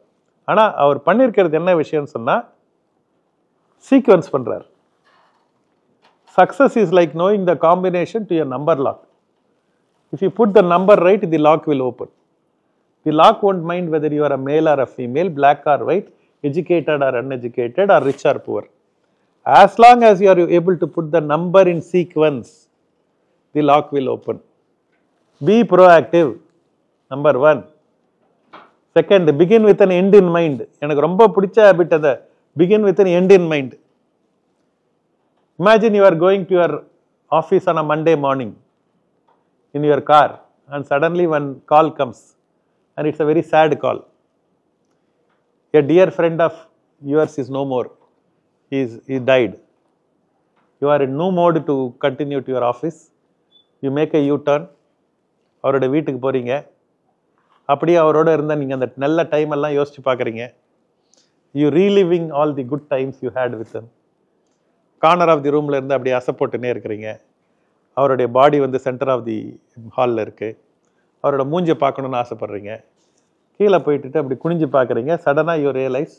ஆனால் அவர் பண்ணியிருக்கிறது என்ன விஷயம்னு சொன்னால் சீக்வன்ஸ் பண்ணுறார். Success is like knowing the combination to a number lock. If you put the number right, the lock will open. The lock won't mind whether you are a male or a female, black or white, educated or uneducated, or rich or poor. As long as you are able to put the number in sequence, the lock will open. Be proactive, number 1. Second, begin with an end in mind. எனக்கு ரொம்ப பிடிச்ச habit அது, begin with an end in mind. Imagine you are going to your office on a Monday morning in your car, and suddenly one call comes, and it's a very sad call. A dear friend of yours is no more. He died. You are in no mode to continue to your office. You make a U-turn. அவரோட வீட்டுக்கு போகிறீங்க. அப்படியே அவரோட இருந்தால் நீங்கள் அந்த நல்ல time எல்லாம் யோசிச்சு பார்க்குறீங்க. You reliving all the good times you had with him. Corner of the ரூமில் இருந்து அப்படியே அசைப்போட்டுனே இருக்கிறீங்க. அவருடைய பாடி வந்து சென்டர் ஆஃப் தி ஹாலில் இருக்குது. அவரோட மூஞ்சை பார்க்கணுன்னு ஆசைப்பட்றீங்க. கீழே போயிட்டு அப்படி குனிஞ்சு பார்க்குறீங்க. சடனாக you realise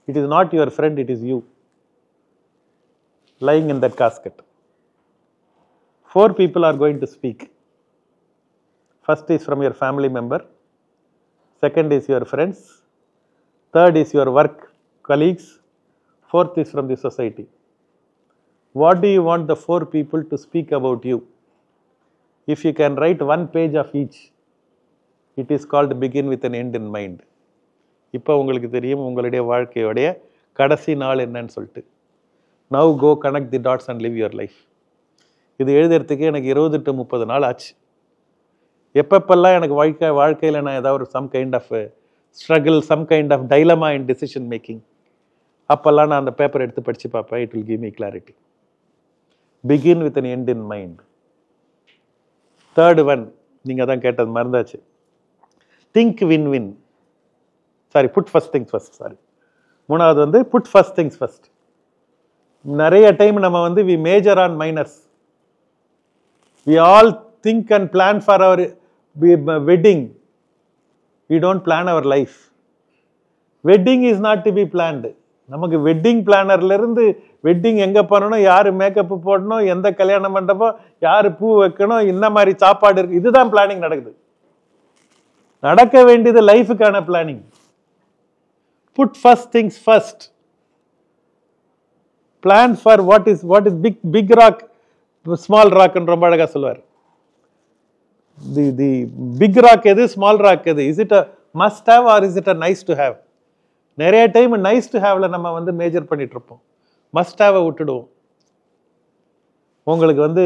it is not your friend, it is you lying in that casket. 4 people are going to speak. First is from your family member. Second is your friends. Third is your work colleagues. Fourth is from the society. What do you want the 4 people to speak about you? If you can write 1 page of each, it is called begin with an end in mind. இப்போ உங்களுக்கு தெரியும் உங்களுடைய வாழ்க்கையோடைய கடைசி நாள் என்னன்னு சொல்லிட்டு. Now go connect the dots and live your life. இது எழுதுறதுக்கு எனக்கு 20 to 30 நாள் ஆச்சு. எப்பப்பெல்லாம் எனக்கு வாழ்க்கையில் நான் ஏதாவது some kind of struggle, some kind of dilemma in decision making, அப்போல்லாம் நான் அந்த பேப்பர் எடுத்து படித்து பார்ப்பேன். It will give me clarity. Begin with an end in mind. Third one, நீங்கள் தான் கேட்டது மறந்தாச்சு. Think win win. Sorry, put first things first. Sorry, மூணாவது வந்து புட் ஃபர்ஸ்ட் திங்ஸ் ஃபர்ஸ்ட். நிறைய டைம் நம்ம வந்து we major on minors. We all think and plan for our wedding. We don't plan our life. Wedding is not to be planned. நமக்கு wedding பிளானர்ல இருந்து wedding எங்க பண்ணணும், யாரு மேக்கப் போடணும், எந்த கல்யாண மண்டபம், யாரு பூ வைக்கணும், இந்த மாதிரி சாப்பாடு இருக்கு, இதுதான் பிளானிங் நடக்குது. நடக்க வேண்டியது லைஃபுக்கான planning. Put first things first. Plan for what is big rock, small ராக்னு ரொம்ப அழகா சொல்லுவார். தி பிக் ராக் எது, ஸ்மால் ராக் எது, is it a must have or is it a nice to have? நிறைய டைம் நைஸ் டு ஹேவ்ல நம்ம வந்து மேஜர் பண்ணிட்டு இருப்போம், மஸ்ட் ஹேவை விட்டுடுவோம். உங்களுக்கு வந்து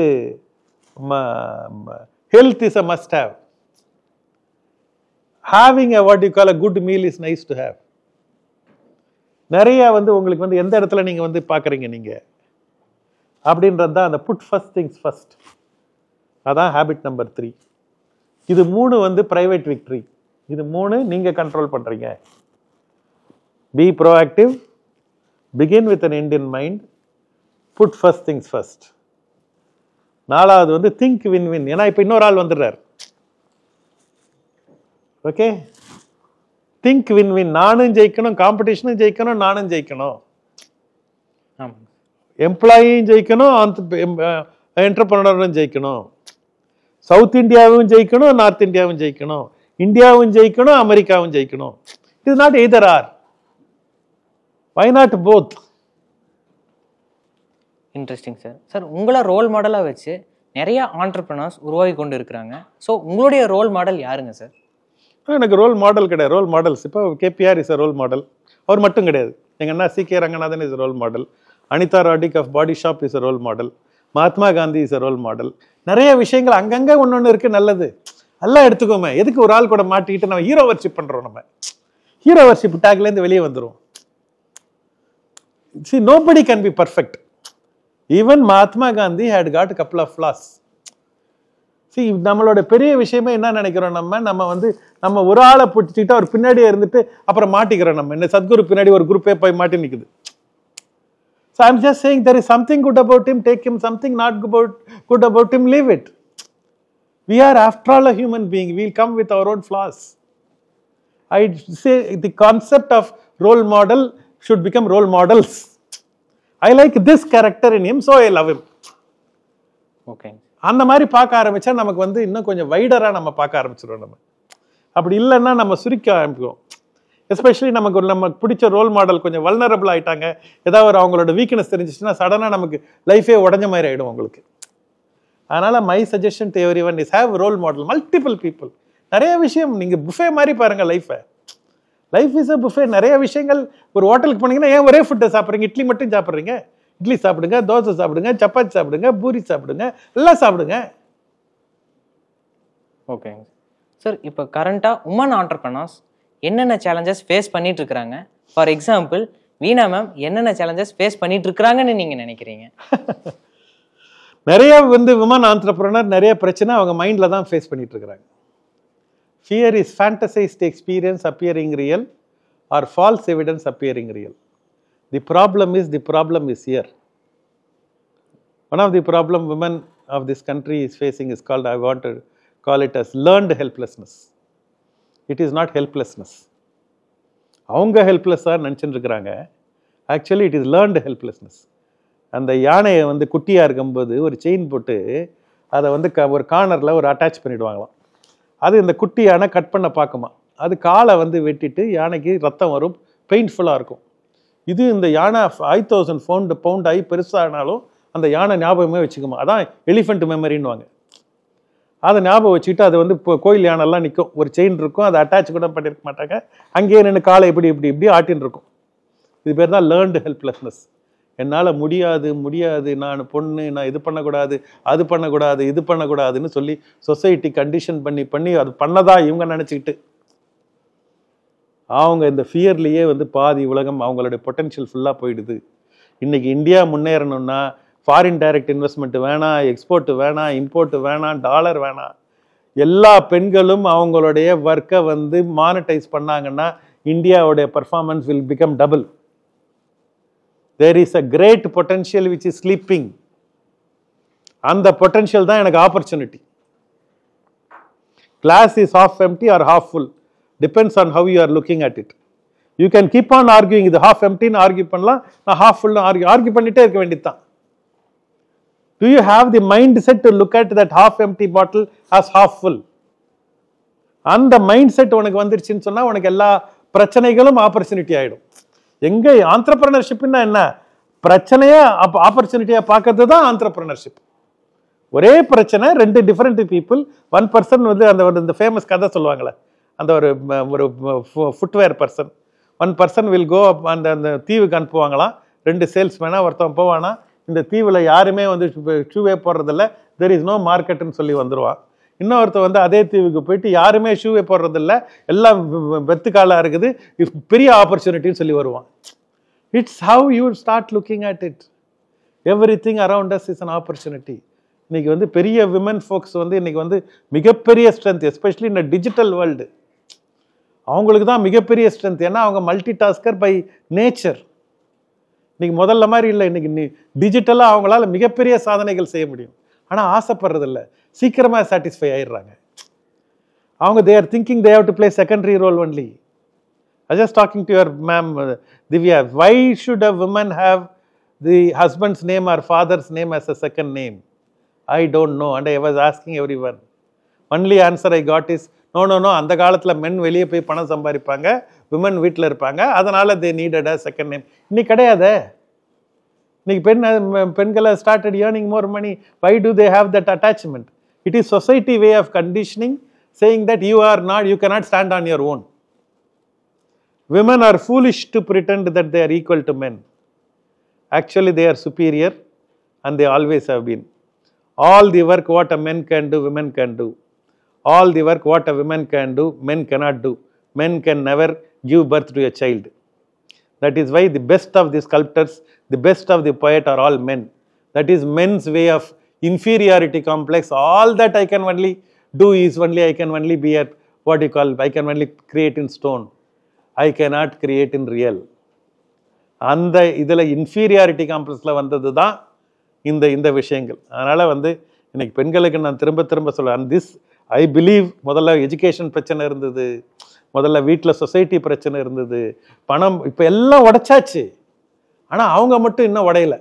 health is a must have. Having a what you call a good meal is nice to have. நிறைய வந்து உங்களுக்கு வந்து எந்த இடத்துல நீங்க வந்து பாக்குறீங்க நீங்க அப்படின்றது தான் அந்த புட் ஃபர்ஸ்ட் திங்ஸ் ஃபர்ஸ்ட். அதான் ஹேபிட் நம்பர் 3. இது 3 வந்து பிரைவேட் விக்டரி. இது 3 நீங்க கண்ட்ரோல் பண்றீங்க. Be proactive, begin with an end in mind, put first things first. நாலாவது வந்து think win-win. ஏன்னா இப்போ இன்னொரு ஆள் வந்துடுறார். Okay, think win-win. நானும் ஜெயிக்கணும், காம்படிஷனும் ஜெயிக்கணும், நானும் ஜெயிக்கணும், எம்ப்ளாயும் ஜெயிக்கணும், என்டர்பிரனரும் ஜெயிக்கணும், சவுத் இந்தியாவும் ஜெயிக்கணும், நார்த் இந்தியாவும் ஜெயிக்கணும், இந்தியாவும் ஜெயிக்கணும், அமெரிக்காவும் ஜெயிக்கணும். It is not either or. Why not both? Interesting sir. Sir, உங்களை ரோல் மாடலாக வச்சு நிறைய ஆண்டர்பிரனர்ஸ் உருவாகி கொண்டு இருக்கிறாங்க. ஸோ உங்களுடைய ரோல் மாடல் யாருங்க சார்? எனக்கு ரோல் மாடல் கிடையாது. ரோல் மாடல்ஸ் இப்போ KPR is a role model. அவர் மட்டும் கிடையாது. எங்கள் அண்ணா C K. Ranganathan is role model. Anita Roddick of body shop is a role model. Mahatma Gandhi is a role model. நிறைய விஷயங்கள் அங்கங்கே ஒன்று இருக்குது நல்லது. எல்லாம் எடுத்துக்கோமே. எதுக்கு ஒரு ஆள் கூட மாட்டிக்கிட்டு நம்ம ஹீரோ வர்ஷிப் பண்ணுறோம்? நம்ம ஹீரோ வர்ஷிப் டேக்லேருந்து வெளியே வந்துடும். See, nobody can be perfect. Even Mahatma Gandhi had got a couple of flaws. See, நம்மளோட பெரிய விஷயமே என்ன நினைக்கிறோம், நம்ம வந்து நம்ம ஒரு ஆளை பிடிச்சிட்டு அவர் பின்னாடியே இருந்துட்டு அப்புறம் மாட்டிக்கிறோம். நம்ம என்ன சத்குரு பின்னாடி ஒரு குரூப்பே போய் மாட்டி நிற்குது. So I'm just saying there is something good about him, take him. Something not good about him, leave it. We are after all a human being. We'll come with our own flaws. I say the concept of role model should become role models. I like this character in him, so I love him. Okay. அந்த மாதிரி பார்க்க ஆரம்பிச்சா நமக்கு வந்து இன்னும் கொஞ்சம் வைடரா நம்ம பார்க்க ஆரம்பிச்சிடுவோம். நம்ம அப்படி இல்லைன்னா நம்ம சுருக்க ஆரம்பிக்கும். எஸ்பெஷலி நமக்கு பிடிச்ச ரோல் மாடல் கொஞ்சம் வல்னரபிள் ஆயிட்டாங்க, ஏதாவது ஒரு அவங்களோட வீக்னஸ் தெரிஞ்சிச்சுன்னா சடனாக நமக்கு லைஃபே உடஞ்ச மாதிரி ஆகிடும் உங்களுக்கு. அதனால my suggestion to every one is have role model, multiple people. நிறைய விஷயம் நீங்கள் புஃபே மாதிரி பாருங்க லைஃபை. Life is a buffet. நிறைய விஷயங்கள். ஒரு ஹோட்டலுக்கு போனீங்கன்னா ஏன் ஒரே ஃபுட்டை சாப்பிட்றீங்க? இட்லி மட்டும் சாப்பிட்றீங்க? இட்லி சாப்பிடுங்க, தோசை சாப்பிடுங்க, சப்பாத்தி சாப்பிடுங்க, பூரி சாப்பிடுங்க, எல்லாம் சாப்பிடுங்க. ஓகே சார், இப்போ கரண்ட்டாக உமன் ஆண்டர்பிரனர்ஸ் என்னென்ன சேலஞ்சஸ் ஃபேஸ் பண்ணிட்டு இருக்கிறாங்க? ஃபார் எக்ஸாம்பிள் வீணா மேம் என்னென்ன சேலஞ்சஸ் ஃபேஸ் பண்ணிட்டு இருக்கிறாங்கன்னு நீங்கள் நினைக்கிறீங்க? நிறைய வந்து உமன் ஆண்டர்பிரனர் நிறைய பிரச்சனை அவங்க மைண்டில் தான் ஃபேஸ் பண்ணிட்டு இருக்கிறாங்க. Fear is fantasized experience appearing real or false evidence appearing real. The problem is here. One of the problem women of this country is facing is called, I want to call it as learned helplessness. It is not helplessness. அவங்க ஹெல்ப்லெஸ்ஸாக நினச்சிட்டு இருக்கிறாங்க. Actually it is learned helplessness. அந்த யானையை வந்து குட்டியாக இருக்கும்போது ஒரு chain போட்டு அதை வந்து ஒரு கார்னரில் ஒரு அட்டாச் பண்ணிவிடுவாங்களாம். அது இந்த குட்டி யானை கட் பண்ண பார்க்குமா, அது காலை வந்து வெட்டிட்டு யானைக்கு ரத்தம் வரும், பெயின்ஃபுல்லாக இருக்கும். இது இந்த யானை 5000 பவுண்ட் ஆகி பெருசானாலும் அந்த யானை ஞாபகமே வச்சுக்குமா. அதான் எலிஃபெண்ட் மெமரின்னுவாங்க. அதை ஞாபகம் வச்சுக்கிட்டு அது வந்து இப்போ கோயில் யானைலாம் நிற்கும், ஒரு செயின் இருக்கும், அதை அட்டாச் கூட பண்ணியிருக்க மாட்டாங்க, அங்கேயே நின்று காலை இப்படி ஆட்டின்னு இருக்கும். இது பேர் தான் லேர்ன்டு ஹெல்ப்லெஸ்னஸ். என்னால் முடியாது, நான் பொண்ணு, நான் இது பண்ணக்கூடாது, அது பண்ணக்கூடாது, இது பண்ணக்கூடாதுன்னு சொல்லி சொசைட்டி கண்டிஷன் பண்ணி அது பண்ணதா இவங்க நினச்சிக்கிட்டு அவங்க இந்த ஃபியர்லேயே வந்து பாதி உலகம் அவங்களுடைய பொட்டென்ஷியல் ஃபுல்லாக போயிடுது. இன்றைக்கி இந்தியா முன்னேறணும்னா ஃபாரின் டைரக்ட் இன்வெஸ்ட்மெண்ட் வேணாம், எக்ஸ்போர்ட் வேணாம், இம்போர்ட் வேணாம், டாலர் வேணாம். எல்லா பெண்களும் அவங்களுடைய ஒர்க்கை வந்து மானிட்டைஸ் பண்ணாங்கன்னா இந்தியாவுடைய performance will become double. there is a great potential which is sleeping. அந்த potential தான் எனக்கு opportunity. Glass is half empty or half full. Depends on how you are looking at it. You can keep on arguing, இது half empty ன்னு argue பண்ணலாம், நான் half full ன்னு argue பண்ணிட்டே இருக்க வேண்டியதுதான். Do you have the mindset to look at that half empty bottle as half full? அந்த mind set உனக்கு வந்துருச்சுன்னு சொன்னா உனக்கு எல்லா பிரச்சனைகளும் ஆப்பர்ச்சுனிட்டி ஆயிடும். எங்க ஆண்டர்பிரினர்ஷிப்னா என்ன? பிரச்சனையை ஆப்பர்ச்சுனிட்டியா பார்க்கறது தான் ஆண்டர்பிரினர்ஷிப். ஒரே பிரச்சனை, ரெண்டு டிஃபரெண்ட் பீப்புள், ஒன் பர்சன் வந்து அந்த ஃபேமஸ் கதை சொல்லுவாங்களே, அந்த ஒரு footwear person, one person will go அந்த தீவுக்கு அனுப்புவாங்களாம். ரெண்டு சேல்ஸ்மேனா ஒருத்தன் போவானா, இந்த தீவில் யாருமே வந்து ஷூவே போடுறதில்ல, தெர் இஸ் நோ மார்க்கெட்னு சொல்லி வந்துடுவான். இன்னொருத்தர் வந்து அதே தீவுக்கு போயிட்டு யாருமே ஷூவே போடுறதில்ல, எல்லாம் வெத்துக்காலாக இருக்குது, பெரிய ஆப்பர்ச்சுனிட்டின்னு சொல்லி வருவான். It's how you start looking at it. Every thing around us is an opportunity. இன்னைக்கு வந்து பெரிய விமன் ஃபோக்ஸ் வந்து இன்னைக்கு வந்து மிகப்பெரிய ஸ்ட்ரென்த், எஸ்பெஷலி இந்த டிஜிட்டல் வேர்ல்டு, அவங்களுக்கு தான் மிகப்பெரிய ஸ்ட்ரென்த். ஏன்னா அவங்க மல்டி டாஸ்கர் பை நேச்சர். இன்னைக்கு முதல்ல மாதிரி இல்லை, இன்னைக்கு டிஜிட்டலாக அவங்களால மிகப்பெரிய சாதனைகள் செய்ய முடியும். ஆனால் ஆசைப்படுறதில்ல, சீக்கிரமாக சாட்டிஸ்ஃபை ஆயிடுறாங்க. அவங்க they are thinking they have to play secondary role only. I was just talking to your ma'am Divya, why should a woman have the husband's name or father's name as a second name? I don't know, and I was asking everyone. Only answer I got is no, அந்த காலத்தில் மென் வெளியே போய் பணம் சம்பாதிப்பாங்க, women வீட்டில் இருப்பாங்க, அதனால they needed a second name. இன்னைக்கு கிடையாது. இன்னைக்கு பெண்களை started earning more money. Why do they have that attachment? It is society way of conditioning, saying that you cannot stand on your own. Women are foolish to pretend that they are equal to men. Actually they are superior, and they always have been. All the work what a man can do, women can do. All the work what a woman can do, men cannot do. Men can never give birth to a child. That is why the best of the sculptors, the best of the poet are all men. That is men's way of inferiority complex. All that I can only do is I can only be at what you call, I can only create in stone. I cannot create in real. அந்த இதில் inferiority காம்ப்ளெக்ஸில் வந்தது தான் இந்த விஷயங்கள். அதனால் வந்து இன்னைக்கு பெண்களுக்கு நான் திரும்ப சொல்கிறேன், திஸ் ஐ பிலீவ். முதல்ல எஜுகேஷன் பிரச்சனை இருந்தது, முதல்ல வீட்டில் சொசைட்டி பிரச்சனை இருந்தது, பணம், இப்போ எல்லாம் உடைச்சாச்சு. ஆனால் அவங்க மட்டும் இன்னும் உடையல.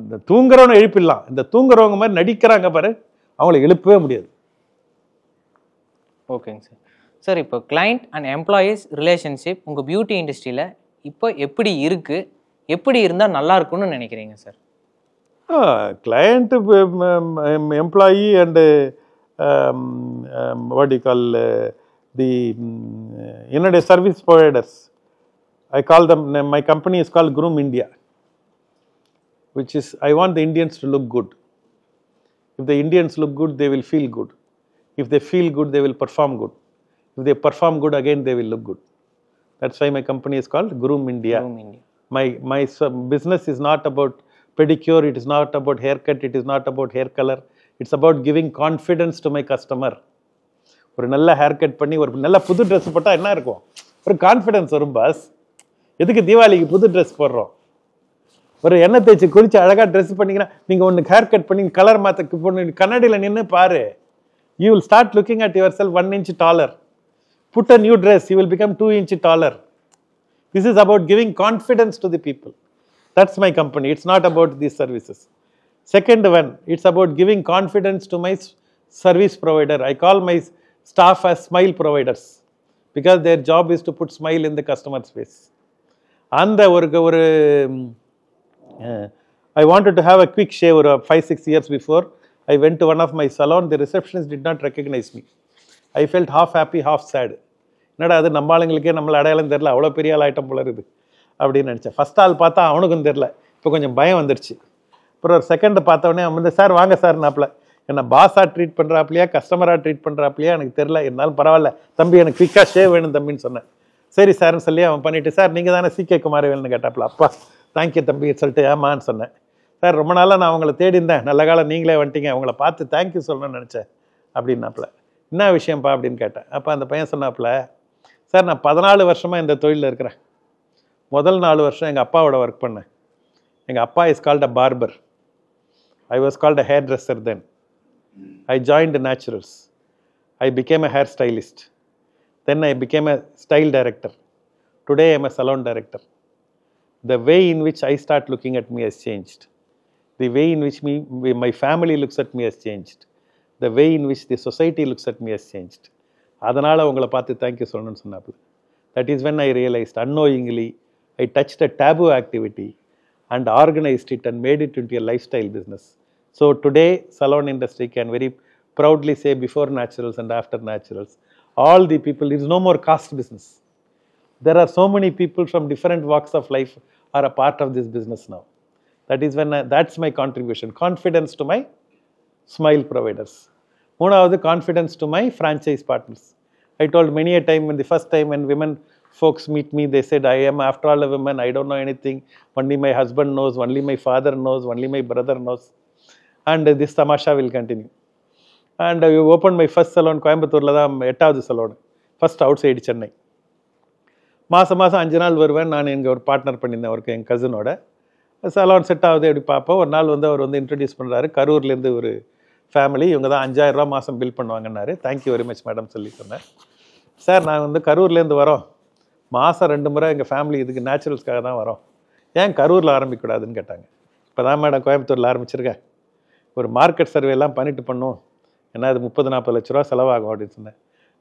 இந்த தூங்குறவனை எழுப்பிடலாம், இந்த தூங்குறவங்க மாதிரி நடிக்கிறாங்க பாரு, அவங்களை எழுப்பவே முடியாது. ஓகேங்க சார். சார், இப்போ கிளைண்ட் அண்ட் எம்ப்ளாயீஸ் ரிலேஷன்ஷிப் உங்கள் பியூட்டி இண்டஸ்ட்ரியில் இப்போ எப்படி இருக்குது, எப்படி இருந்தால் நல்லா இருக்கும்னு நினைக்கிறீங்க sir? Client, employee and what do you call the service providers. I call them, my company is called Groom India, which is, I want the Indians to look good. If the Indians look good, they will feel good. If they feel good, they will perform good. If they perform good, again they will look good. That's why my company is called Groom India. Groom India. My business is not about pedicure, it is not about haircut, it is not about hair color. It's about giving confidence to my customer. ஒரு நல்ல hair cut பண்ணி ஒரு நல்ல புது dress போட்டால் என்ன இருக்கும், ஒரு கான்ஃபிடென்ஸ் வரும். பாஸ், எதுக்கு தீபாவளிக்கு புது ட்ரெஸ் போடுறோம்? ஒரு எண்ணெய் தேய்ச்சி குளிச்சு அழகாக ட்ரெஸ் பண்ணிங்கன்னா, நீங்கள் ஒன்று ஹேர் கட் பண்ணி கலர் மாற்ற பொண்ணு கண்ணாடியில் நின்று பாரு, you will start looking at yourself 1 inch taller. Put a new dress, you will become 2 inch taller. This is about giving confidence to the people. That's my company. It's not about these services. Second one, it's about giving confidence to my service provider. I call my staff as smile providers, because their job is to put smile in the customer's face. And I wanted to have a quick shave 5-6 years before. I went to one of my salon. The receptionist did not recognize me. I felt half happy, half sad. என்னடா அது, நம்ம ஆளுங்களுக்கே நம்மளை அடையாளம் தெரியல, அவ்வளோ பெரிய ஆள் item போல இருக்குது அப்படின்னு நினச்சேன். ஃபஸ்ட் ஆள் பார்த்தா அவனுக்கும் தெரில, இப்போ கொஞ்சம் பயம் வந்துடுச்சு. அப்புறம் ஒரு செகண்ட் பார்த்தவொடனே வந்து, சார் வாங்க சார் நாப்பில், என்னை பாஸாக ட்ரீட் பண்ணுறாப்லையா கஸ்டமராக ட்ரீட் பண்ணுறாப்லையா எனக்கு தெரில, இருந்தாலும் பரவாயில்ல தம்பி, எனக்கு குயிக்காக ஷேவ் வேணும் தம்பின்னு சொன்னேன். சரி சார்னு சொல்லி அவன் பண்ணிவிட்டு, சார் நீங்கள் தானே CK குமாரவேல்னு கேட்டாப்புல. அப்பா தேங்க்யூ தம்பி சொல்லிட்டு ஏமான்னு சொன்னேன். சார் ரொம்ப நாளாக நான் அவங்கள தேடி இருந்தேன், நல்ல காலம் நீங்களே வந்துட்டீங்க, அவங்கள பார்த்து தேங்க்யூ சொல்லணும்னு நினச்சேன் அப்படின்னாப்புல. என்ன விஷயம்ப்பா அப்படின்னு கேட்டேன். அப்போ அந்த பையன் சொன்னாப்புல, சார் நான் 14 வருஷமாக இந்த தொழிலில் இருக்கிறேன், முதல் 4 வருஷம் எங்கள் அப்பாவோட ஒர்க் பண்ணேன். எங்கள் அப்பா is called a barber. I was called a hairdresser then. I joined Naturals. I became a hairstylist. Then I became a style director. Today I am a salon director. The way in which I start looking at me has changed. The way in which my family looks at me has changed. The way in which the society looks at me has changed. அதனால் உங்களை பார்த்து thank you சொல்லணும்னு சொன்னாப்புல. That is when I realized unknowingly I touched a taboo activity and organized it and made it into a lifestyle business. So today salon industry can very proudly say before Naturals and after Naturals, all the people, there is no more caste business. There are so many people from different walks of life are a part of this business now. That is when that's my contribution. Confidence to my smile providers. மூணாவது confidence to my franchise partners. I told many a time when the first time when women folks meet me, they said, I am after all a woman, I don't know anything. Only my husband knows, only my father knows, only my brother knows. And this tamasha will continue. And I opened my first salon, கோயம்புத்தூரில் தான் 8வது salon. First outside Chennai. மாதம் 5 நாள் வருவேன். நான் எங்கள் ஒரு partner பண்ணியிருந்தேன் அவருக்கு, என் கசினோட. சலோன் செட் ஆகுது எப்படி பார்ப்போம். ஒரு நாள் வந்து அவர் வந்து இன்ட்ரடியூஸ் பண்ணுறாரு. கரூர்லேருந்து ஒரு ஃபேமிலி, இவங்க தான் 5000 ரூபா மாதம் பில் பண்ணுவாங்கன்னாரு. தேங்க்யூ வெரி மச் மேடம் சொல்லி சொன்னேன். சார் நாங்கள் வந்து கரூர்லேருந்து வரோம், மாதம் 2 முறை எங்கள் ஃபேமிலி இதுக்கு நேச்சுரல்ஸ்க்காக தான் வரோம், ஏன் கரூரில் ஆரம்பிக்கக்கூடாதுன்னு கேட்டாங்க. இப்போ தான் மேடம் கோயம்புத்தூரில் ஆரம்பிச்சிருக்கேன், ஒரு மார்க்கெட் சர்வேலாம் பண்ணிட்டு பண்ணோம், ஏன்னா அது 30-40 லட்ச ரூபா செலவாகும் அப்படின்னு சொன்னேன்.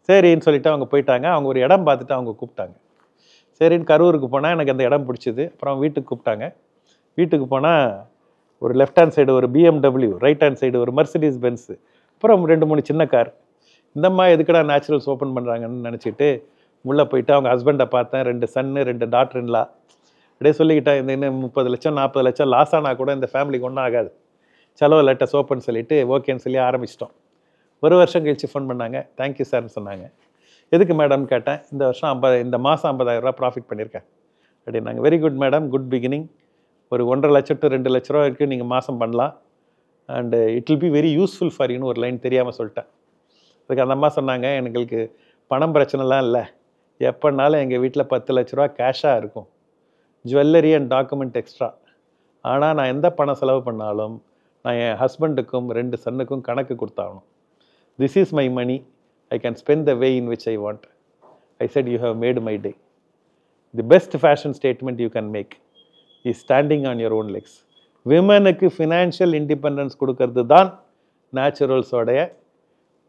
சரின்னு சொல்லிவிட்டு அவங்க போயிட்டாங்க. அவங்க ஒரு இடம் பார்த்துட்டு அவங்க கூப்பிட்டாங்க. சரின்னு கரூருக்கு போனால் எனக்கு அந்த இடம் பிடிச்சிது. அப்புறம் வீட்டுக்கு கூப்பிட்டாங்க. வீட்டுக்கு போனால் ஒரு லெஃப்ட் ஹேண்ட் சைடு ஒரு BMW, ரைட் ஹேண்ட் சைடு ஒரு Mercedes Benz, அப்புறம் 2-3 சின்ன கார். இந்தம்மா எதுக்கடா நேச்சுரல்ஸ் ஓப்பன் பண்ணுறாங்கன்னு நினச்சிட்டு உள்ளே போயிட்டு அவங்க ஹஸ்பண்டை பார்த்தேன். 2 சன்னு 2 டாட்டர்-இன்லா. அப்படியே சொல்லிக்கிட்டேன், இந்த இன்னும் 30 லட்சம் 40 லட்சம் லாஸ் ஆனால் கூட இந்த ஃபேமிலிக்கு ஒன்றும் ஆகாது, செலவு லெட்டஸ் ஓப்பன் சொல்லிவிட்டு ஓகேன்னு சொல்லி ஆரம்பிச்சிட்டோம். 1 வருஷம் கழிச்சு ஃபோன் பண்ணாங்க. தேங்க்யூ சார்னு சொன்னாங்க. எதுக்கு மேடம்னு கேட்டேன். இந்த வருஷம் இந்த மாதம் 50,000 ரூபா ப்ராஃபிட் பண்ணியிருக்கேன் அப்படின்னாங்க. Very good madam, good beginning. ஒரு 1.5 லட்சம் to 2 லட்ச ரூபா வரைக்கும் நீங்கள் மாதம் பண்ணலாம். And it will be very useful for யூன்னு ஒரு லைன் தெரியாமல் சொல்லிட்டேன். அதுக்கு அந்த அம்மா சொன்னாங்க, எங்களுக்கு பணம் பிரச்சனைலாம் இல்லை, எப்போனாலும் எங்கள் வீட்டில் 10 லட்ச ரூபா கேஷாக இருக்கும், ஜுவல்லரி அண்ட் டாக்குமெண்ட் எக்ஸ்ட்ரா. ஆனால் நான் எந்த பணம் செலவு பண்ணாலும் நான் என் ஹஸ்பண்டுக்கும் 2 சன்னுக்கும் கணக்கு கொடுத்தாகணும். This is my money, I can spend the way in which I want. I said, you have made my day. The best fashion statement you can make is standing on your own legs. Womenக்கு financial independence கொடுக்கிறது தான் Naturals உடைய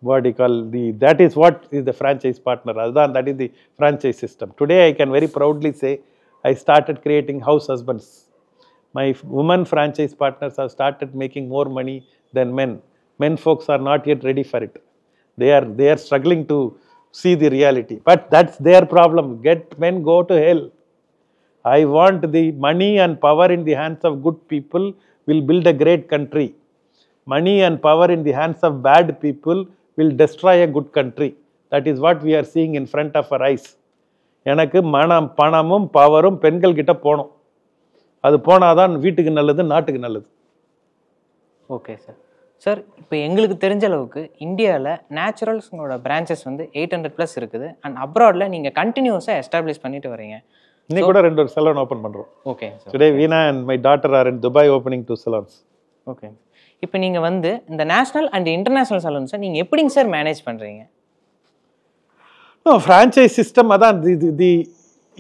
what you call that is what is the franchise partner. அதுதான், that is the franchise system. Today I can very proudly say I started creating house husbands. My women franchise partners have started making more money than men. Men folks are not yet ready for it. They are struggling to see the reality, but that's their problem. Get men go to hell. I want the money and power in the hands of good people will build a great country. Money and power in the hands of bad people will destroy a good country. That is what we are seeing in front of our eyes. எனக்கு பணமும் பவரும் பெண்கள் கிட்ட போகணும். அது போனாதான் வீட்டுக்கு நல்லது, நாட்டுக்கு நல்லது. Okay sir. சார், இப்போ எங்களுக்கு தெரிஞ்ச அளவுக்கு இந்தியாவில் நேச்சுரல்ஸோட பிரான்ச்சஸ் வந்து 800+ இருக்குது. அண்ட் அப்ராடில் நீங்கள் கண்டினியூஸாக எஸ்டாப்ளிஷ் பண்ணிட்டு வரீங்க. இன்னைக்கு கூட 2 salon ஓப்பன் பண்ணுறோம். Okay sir. Today Veena and my daughter are in Dubai opening 2 salons. Okay. இப்போ நீங்கள் வந்து இந்த நேஷ்னல் அண்ட் இன்டர்நேஷ்னல் சலூன்ஸை நீங்கள் எப்படிங்க சார் மேனேஜ் பண்ணுறீங்க? ஃப்ரான்ச்சைஸ் சிஸ்டம் அதான், the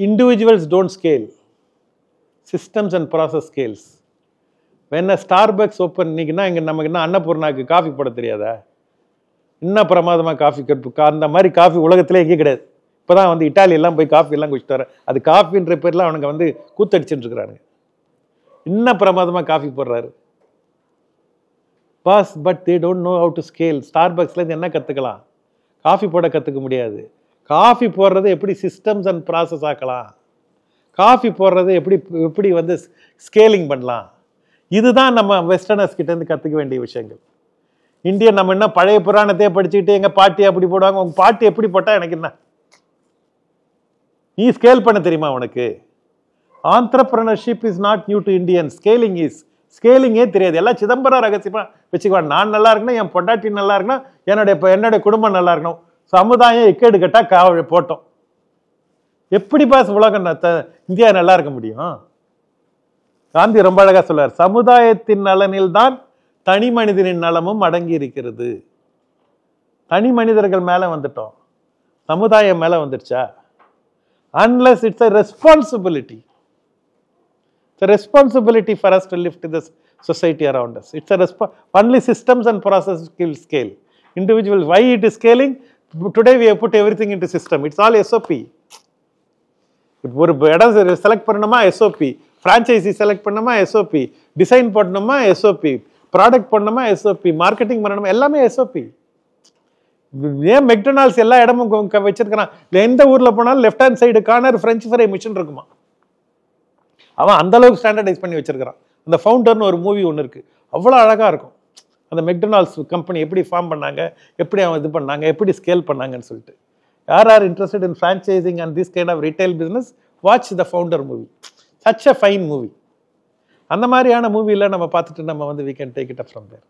individuals don't scale, systems and process scales. When Starbucks open இன்னைக்குன்னா இங்கே நமக்கு என்ன அன்னபூர்ணாக்கு காஃபி போட தெரியாதா? இன்னும் பிரமாதமாக காஃபி அந்த மாதிரி காஃபி உலகத்திலே எங்கேயும் கிடையாது. இப்போ தான் வந்து இட்டாலியெல்லாம் போய் காஃபியெல்லாம் குடிச்சிட்டு வர, அது காஃபின்ற பேரில் அவனுங்க வந்து கூத்தடிச்சுட்டு இருக்கிறானுங்க. இன்னும் பிரமாதமாக காஃபி போடுறாரு boss, but they don't know how to scale. ஸ்டார்பக்ஸ்லேருந்து என்ன கற்றுக்கலாம்? காஃபி போட கற்றுக்க முடியாது. காஃபி போடுறது எப்படி சிஸ்டம்ஸ் அண்ட் ப்ராசஸ் ஆக்கலாம், காஃபி போடுறது எப்படி வந்து ஸ்கேலிங் பண்ணலாம், இதுதான் நம்ம வெஸ்டர்னர்ஸ் கிட்டேருந்து கற்றுக்க வேண்டிய விஷயங்கள். இந்தியன் நம்ம என்ன பழைய புராணத்தையே படிச்சுக்கிட்டு எங்கள் பாட்டி அப்படி போடுவாங்க, உங்கள் பாட்டி எப்படி போட்டால் எனக்கு என்ன? நீ ஸ்கேல் பண்ண தெரியுமா உனக்கு? Entrepreneurship is not new to Indian. ஸ்கேலிங்கே தெரியாது. எல்லாம் சிதம்பரம் ரகசியமாக வச்சுக்குவான். நான் நல்லா இருக்கணும், என் பொண்டாட்டி நல்லா இருக்கணும், என்னுடைய குடும்பம் நல்லா இருக்கணும், சமுதாயம் எக்கேடு கட்டா போட்டோம். எப்படி பாஸ் உலகம் இந்தியா நல்லா இருக்க முடியும்? காந்தி ரொம்ப அழகா சொல்றார், சமுதாயத்தின் நலனில் தான் தனி மனிதனின் நலமும் அடங்கி இருக்கிறது. தனி மனிதர்கள் மேல வந்துட்டோம், சமுதாயம் மேல வந்துடுச்சா? unless it's a responsibility. It's a responsibility for us to lift the society around us. It's a only systems and processes will scale. Individual, why it is scaling? Today we have put everything into system. It's all SOP. ஒரு இடம் select பண்ணணுமா SOP, franchisee select பண்ணணுமா SOP, design பண்ணணுமா SOP, product பண்ணணுமா SOP, marketing பண்ணணுமா, எல்லாமே SOP. ஏன் McDonald's எல்லா இடமும் வச்சிருக்கிறான்? எந்த ஊர்ல போனாலும் left hand side corner French fry machine இருக்குமா? அவன் அந்த அளவுக்கு ஸ்டாண்டர்டைஸ் பண்ணி வச்சிருக்கிறான். அந்த ஃபவுண்டர்னு ஒரு மூவி ஒன்று இருக்கு, அவ்வளோ அழகா இருக்கும். அந்த மெக்டொனால்ட்ஸ் கம்பெனி எப்படி ஃபார்ம் பண்ணாங்க, எப்படி அவன் இது பண்ணாங்க, எப்படி ஸ்கேல் பண்ணாங்கன்னு சொல்லிட்டு. யார் are interested in franchising and this kind of retail business, watch the founder movie. Such a fine movie. அந்த மாதிரியான மூவியில் நம்ம பார்த்துட்டு நம்ம we can take it up from there.